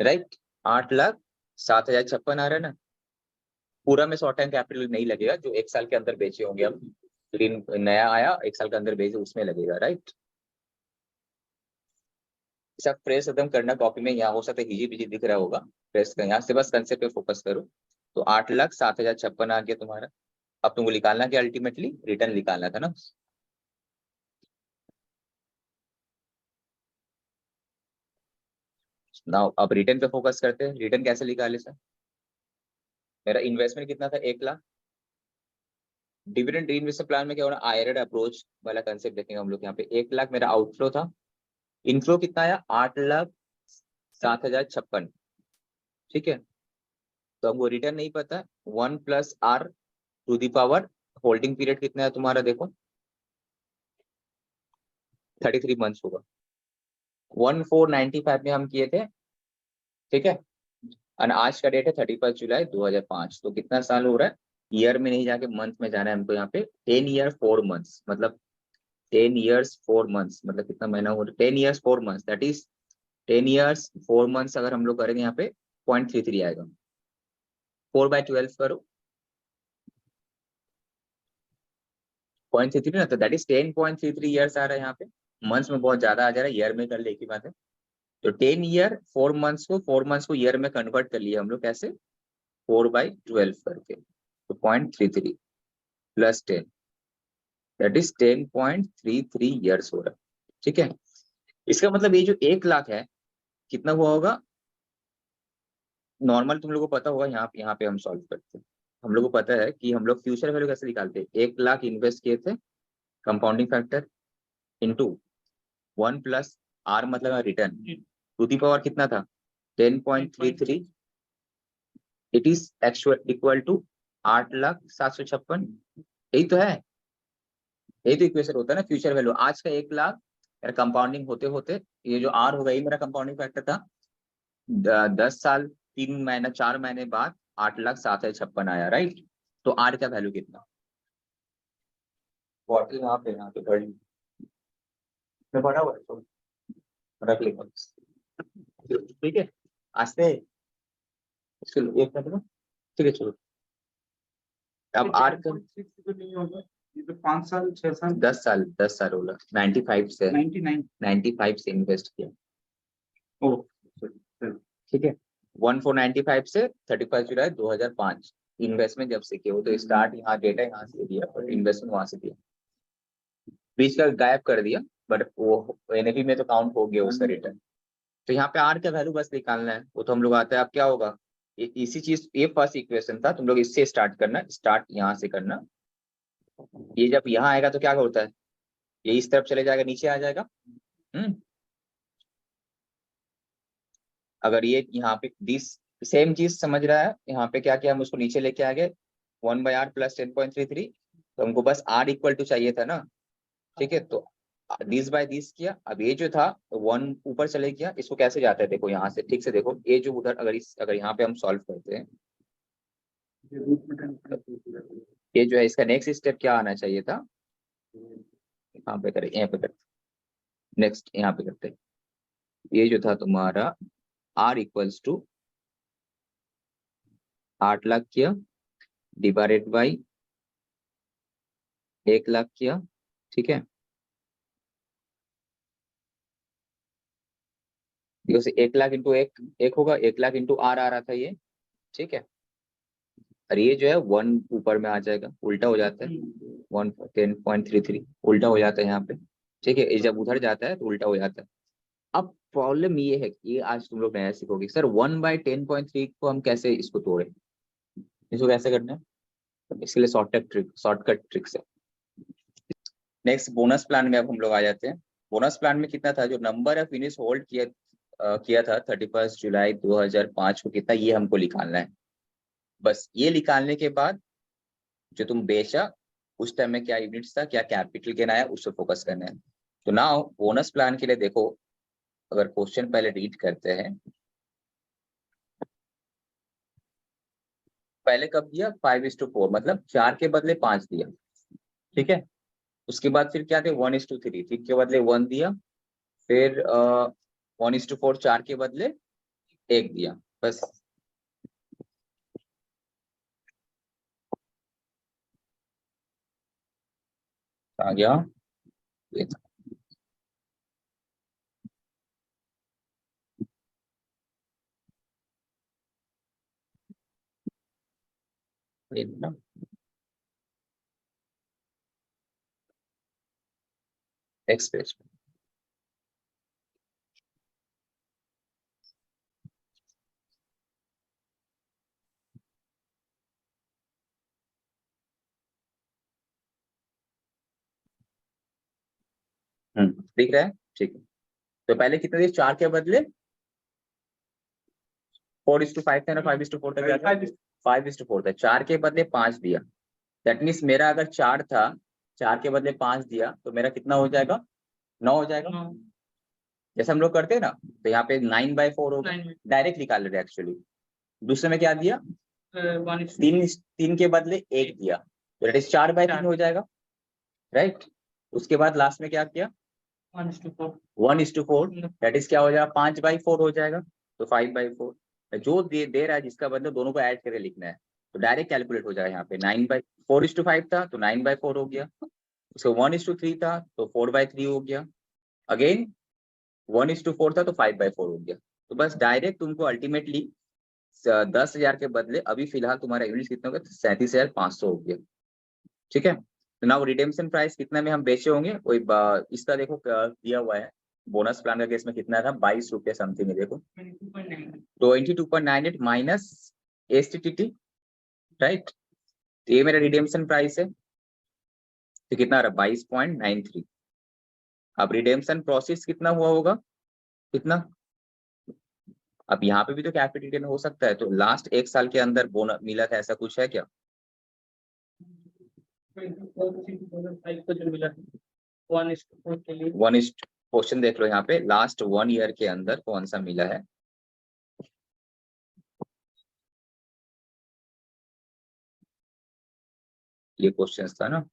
राइट, 8,07,056 आ रहा है ना। पूरा में शॉर्ट टाइम कैपिटल नहीं लगेगा, जो एक साल के अंदर बेचे होंगे हम, ग्रीन नया आया एक साल के अंदर बेचे उसमें लगेगा, राइट। सब प्रेस एकदम करना कॉपी में, यहाँ हो सकता है हिजी बिजी दिख रहा होगा, प्रेस का यहाँ से बस कंसेप्ट पे फोकस करो। तो 8,07,056 आ गया तुम्हारा। अब तुमको निकालना क्या? अल्टीमेटली रिटर्न निकालना था ना। नाउ अब रिटर्न पे फोकस करते हैं। रिटर्न कैसे निकाले सर? मेरा इन्वेस्टमेंट कितना था? 1,00,000। डिविडेंड रीइन्वेस्टमेंट प्लान में क्या हो रहा है? आयरन अप्रोच वाला कंसेप्ट देखेंगे हम लोग। यहाँ पे 1,00,000 मेरा आउटफ्लो था, इनफ्लो कितना आया? 8,07,056, ठीक है। तो हमको रिटर्न नहीं पता, 1 + R to the power, holding period कितना है तुम्हारा? देखो 33 मंथ्स होगा। 1495 में हम किए थे, ठीक है, और आज का डेट है 31 जुलाई 2005। तो कितना साल हो रहा है? ईयर में नहीं जाके मंथ में जाना है हमको। यहाँ पे 10 ईयर 4 मंथ्स, मतलब 10 इयर्स 4 मंथ्स, मतलब कितना महीना हो रहा है? 10 years 4 months, that is 10 years 4 months अगर हम लोग करेंगे यहाँ पे 0.33 आएगा। 4/12 करो, 0.33 ना, तो दैट इज 10.33 इयर्स आ रहा है यहाँ पे। मंथ्स में बहुत ज्यादा आ जा रहा है, ईयर में कर ले एक ही बात है। तो 10 ईयर 4 मंथ्स को ईयर में कन्वर्ट कर लिया हम लोग, कैसे? 4/12 करके, तो 0.33 + 10, दैट इज 10.33 इयर्स हो रहा है, ठीक है। इसका मतलब ये जो 1,00,000 है कितना हुआ होगा? नॉर्मल तुम लोगों को पता होगा, यहाँ पे हम सॉल्व करते हैं। हम लोग को पता है कि हम लोग फ्यूचर वैल्यू कैसे निकालते हैं। 1,00,000 इन्वेस्ट किए थे, कंपाउंडिंग फैक्टर इंटू 1 + R, मतलब रिटर्न टू दी पावर कितना था? 10.33, it is actual equal to 8,07,056। यही तो है, यही तो इक्वेशन होता है ना फ्यूचर वैल्यू। आज का 1,00,000 मेरा कंपाउंडिंग होते होते, ये जो R होगा ये मेरा कंपाउंडिंग फैक्टर था। 10 साल 3 महीना 4 महीने बाद 8,07,056 आया, राइट। तो R का वैल्यू कितना? बॉटल यहाँ पे घड़ी में पड़ा हुआ है, तो रख लेगा, ठीक है। आस्ते इसको एक कर दो, ठीक है चलो। अब R का नहीं होगा, ये तो 5 साल 6 साल 10 साल होगा। 95 से इन्वेस्ट किया, ओ ठीक है। 1495 से 31 जुलाई 2005 इन्वेस्टमेंट जब से किया, वो तो स्टार्ट यहाँ डेटा यहाँ से दिया, पर इन्वेस्टमेंट वहां से दिया, बीच का गायब कर दिया, बट वो एनएपी में तो काउंट हो गया उसका रिटर्न। तो यहाँ पे आर का वैल्यू बस निकालना है, वो तो हम लोग आता है। अब क्या होगा? इसी चीज, ये फर्स्ट इक्वेशन था, तुम लोग इससे स्टार्ट करना, स्टार्ट यहाँ से करना। ये जब यहाँ आएगा तो क्या होता है, ये इस तरफ चले जाएगा, नीचे आ जाएगा। अगर ये यहाँ पे दिस सेम चीज समझ रहा है, यहाँ पे क्या किया हम उसको नीचे लेके आ गए 1/r प्लस 10.33, तो हमको बस r इक्वल टू चाहिए था ना, ठीक है। तो दिस बाय दिस किया, अब ये जो था 1 ऊपर चले गया, इसको कैसे जाता है देखो यहाँ से, ठीक से देखो, ये जो उधर अगर यहाँ पे हम सॉल्व करते हैं, ये जो है इसका नेक्स्ट स्टेप क्या आना चाहिए था, यहाँ पे करें, यहाँ पे करते, नेक्स्ट यहाँ पे करते हैं। ये जो था तुम्हारा r इक्वल्स टू 8 लाख किया डिवाइडेड बाई 1 लाख किया, ठीक है। 1 लाख इंटू एक होगा, 1 लाख इंटू r आ रहा था ये, ठीक है। और ये जो है 1 ऊपर में आ जाएगा, उल्टा हो जाता है 110.33 उल्टा हो जाता है यहाँ पे, ठीक है। ये जब उधर जाता है तो उल्टा हो जाता है। अब प्रॉब्लम ये है कि ये आज तुम लोग नया सीखोगे, सर 1/10.3 को हम कैसे इसको तोड़े, इसको कैसे करना है, इसके लिए शॉर्टकट ट्रिक्स है। नेक्स्ट बोनस प्लान में अब हम लोग आ जाते हैं। बोनस प्लान में कितना था, जो नंबर ऑफ यूनिट्स होल्ड किया था 31 जुलाई 2005 को, कितना ये हमको निकालना है। बस ये निकालने के बाद जो तुम बेचा उस टाइम में क्या यूनिट्स था, क्या कैपिटल गेन आया, उस पर फोकस करना है। तो नाउ बोनस प्लान के लिए देखो, अगर क्वेश्चन पहले रीड करते हैं, पहले कब दिया 5:4, मतलब 4 के बदले 5 दिया, ठीक है। उसके बाद फिर क्या थे 1:3, 3 के बदले 1 दिया, फिर 1:4 4 के बदले 1 दिया, बस। आ गया ये था। एक्सप्रेस दिख रहा है, ठीक है। तो पहले कितने दिए, 4 के बदले 4:5 था ना, 5:4 था, क्या था 5:4 था, 4 के बदले 5 दिया। दैट मीन्स मेरा अगर 4 था, 4 के बदले 5 दिया, तो मेरा कितना हो जाएगा, 9 हो जाएगा। जैसे हम लोग करते हैं ना, तो यहाँ पे 9/4 होगा, डायरेक्ट निकाल रहे एक्चुअली। दूसरे में क्या दिया, 3 के बदले 1 दिया, तो दैट इज 4/3 हो जाएगा, राइट। उसके बाद लास्ट में क्या किया 1:4, दैट इज क्या हो जाएगा 5/4 हो जाएगा, तो 5/4 जो दे रहा है जिसका बदले दोनों को ऐड करके लिखना है, तो डायरेक्ट कैलकुलेट हो जाएगा। यहाँ पे 4:5 था तो 9/4 हो गया, उसको 1:3 था तो 4/3 हो गया, अगेन 1:4 था तो 5/4 हो गया। तो बस डायरेक्ट तुमको अल्टीमेटली 10,000 के बदले अभी फिलहाल तुम्हारा यूनिट कितना हो गया, 37,500 हो गया, ठीक है। तो ना वो रिडेम्पशन प्राइस कितना में हम बेचे होंगे, वही इसका देखो दिया हुआ है, बोनस प्लान का केस में कितना था 22 रुपये समथिंग है, देखो 22.98 माइनस एसटीटी, राइट। तो ये मेरा रिडेम्पशन प्राइस है, तो कितना आ रहा 22.93। अब रिडेम्पशन प्रोसेस कितना हुआ होगा, कितना, अब यहाँ पे भी तो कैपिटल गेन हो सकता है, तो लास्ट 1 साल के अंदर बोनस मिला था, ऐसा कुछ है क्या, 1 क्वेश्चन देख लो यहाँ पे, लास्ट 1 ईयर के अंदर कौन सा मिला है, ये क्वेश्चन था ना,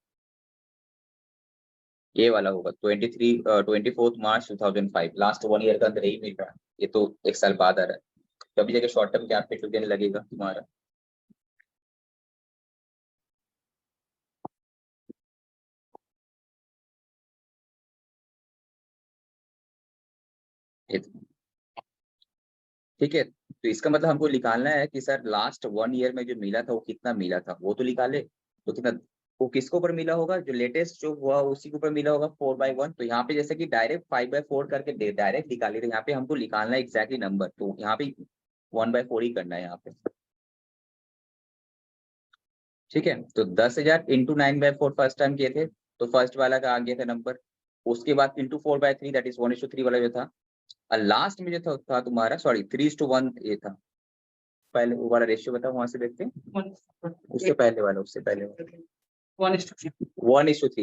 ये वाला होगा 24 मार्च 2005, लास्ट 1 ईयर के अंदर यही मिल रहा है, ये तो 1 साल बाद आ रहा है, कभी जगह शॉर्ट टर्म कैपिटल गेन लगेगा तुम्हारा। ठीक है, तो इसका मतलब हमको निकालना है कि सर लास्ट 1 ईयर में जो मिला था वो कितना मिला था, वो तो निकाले, तो कितना, वो किसके ऊपर मिला होगा, जो लेटेस्ट जो हुआ उसी के ऊपर मिला होगा 4/1। तो यहाँ पे जैसे कि डायरेक्ट 5/4 करके डायरेक्ट निकाले, तो यहाँ पे हमको निकालना है एग्जैक्टली नंबर, तो यहाँ पे 1/4 ही करना है यहाँ पे, ठीक है। तो 10,000 इंटू 9/4 फर्स्ट टाइम किए थे, तो फर्स्ट वाला का आ गया था नंबर। उसके बाद इंटू 4/3 दैट इज 1:3 वाला जो था, और लास्ट में जो था तुम्हारा सॉरी 3:1 ये था। पहले वो वाला रेशियो बताओ, वहां से देखते हैं, उससे पहले वाला 1:3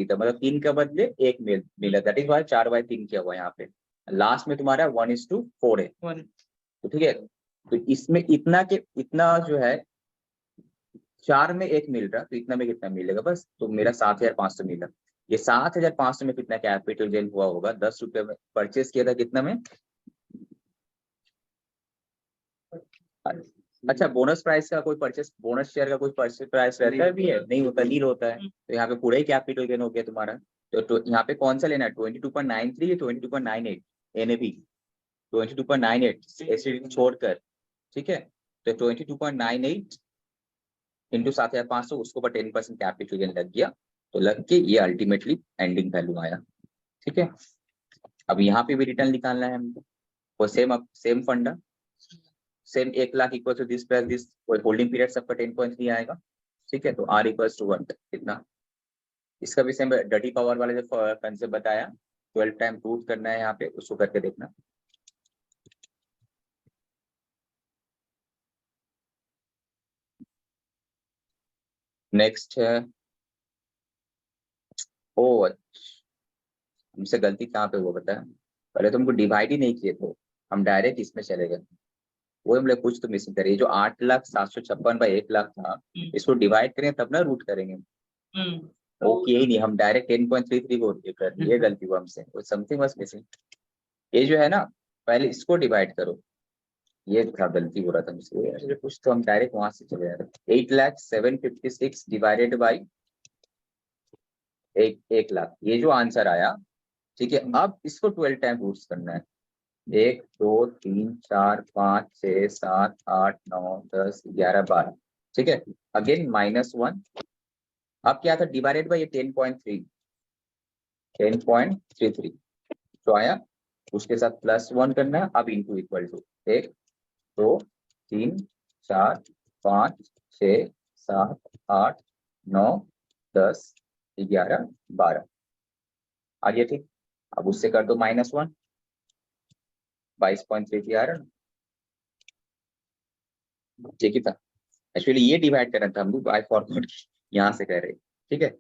था, मतलब 3 का बदले 1 मिला, दैट इज वाई 4/3 किया हुआ यहाँ पे। लास्ट में तुम्हारा 1:4 है, तो ठीक है। तो इसमें इतना जो है 4 में 1 मिल रहा, तो इतना में कितना मिलेगा बस, तो मेरा 7,500 मिला। ये 7,500 में कितना कैपिटल गेन हुआ होगा, 10 रुपए में परचेस किया था, कितना में? अच्छा, बोनस प्राइस का कोई परचेस, बोनस शेयर का कोई परचेस प्राइस रहता है भी है? नहीं होता, नील होता है। तो यहाँ पे पूरा ही कैपिटल गेन हो गया तुम्हारा। तो यहाँ पे कौन सा लेना है, 22.93 या 22.98 NAV? 22.98 एसिड छोड़कर, ठीक है। तो 22.98 इंटू 7,500, उसके ऊपर 10% कैपिटल गेन लग गया, तो लग के ये अल्टीमेटली एंडिंग वैल्यू आया, ठीक है। अब यहाँ पे भी रिटर्न निकालना है हमको, वो सेम फंडा, same 1 lakh equal to this plus this, holding period सबका 10.3 आएगा, ठीक है। तो R इक्वल्स टू 1 कितना, इसका भी सेम डर्टी पावर वाला जो कंसेप्ट बताया, 12 टाइम रूट करना है यहाँ पे, उसको करके देखना। नेक्स्ट है, ओ हमसे गलती कहाँ पे हुआ बताया, पहले तुमको डिवाइड ही नहीं किए थे, हम डायरेक्ट इसमें चले गए, वो हम लोग कुछ तो मिसिंग करिए। जो 8,756/1 लाख था, इसको डिवाइड करें तब ना रूट करेंगे, वो किए ही नहीं, हम डायरेक्ट 10.33 को कर दिए, गलती हुआ हमसे, समथिंग वाज मिसिंग। ये जो है ना, पहले इसको डिवाइड करो, ये था गलती हो रहा था मुझसे, कुछ तो हम डायरेक्ट वहां से चले जा रहे। 8,756 डिवाइडेड बाई 1 लाख, ये जो आंसर आया, ठीक है। अब इसको 12 टाइम रूट्स करना है, 1 2 3 4 5 6 7 8 9 10 11 12, ठीक है। अगेन -1, अब क्या था डिवाइडेड बाई 10.33 तो आया, उसके साथ +1 करना है, अब इंटू इक्वल टू 1 2 3 4 5 6 7 8 9 10 11 12 आ गया, ठीक। अब उससे कर दो -1, 22.33 आ रहा ना, ठीक ही था। एक्चुअली ये डिवाइड करना था हम लोग, आई फॉरगॉट, यहाँ से कर रहे, ठीक है।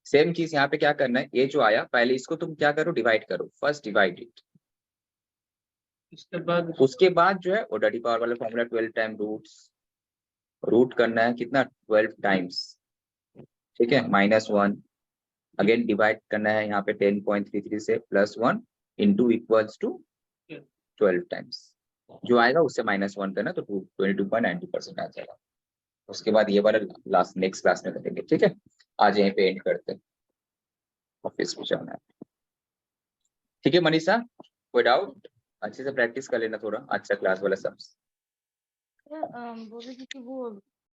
सेम चीज यहाँ पे क्या करना है, ये जो आया पहले इसको तुम क्या करो, डिवाइड करो, फर्स्ट डिवाइड इट, उसके बाद जो है वो डर्टी पावर वाला फॉर्मूला 12 टाइम रूट करना है, कितना 12 टाइम्स, ठीक है। -1 अगेन डिवाइड करना है यहाँ पे 10.33 से +1 इंटू इक्वल्स टू 12 टाइम्स, जो आएगा उससे -1 करना, तो 22.90% आ जाएगा। उसके बाद ये वाला लास्ट नेक्स्ट क्लास में करेंगे, ठीक है। आज यहीं पे एंड करते हैं, ऑफिस में जाना है, ठीक है। मनीषा, कोई डाउट? अच्छे से प्रैक्टिस कर लेना थोड़ा, अच्छा क्लास वाला सब। बोल रही थी कि वो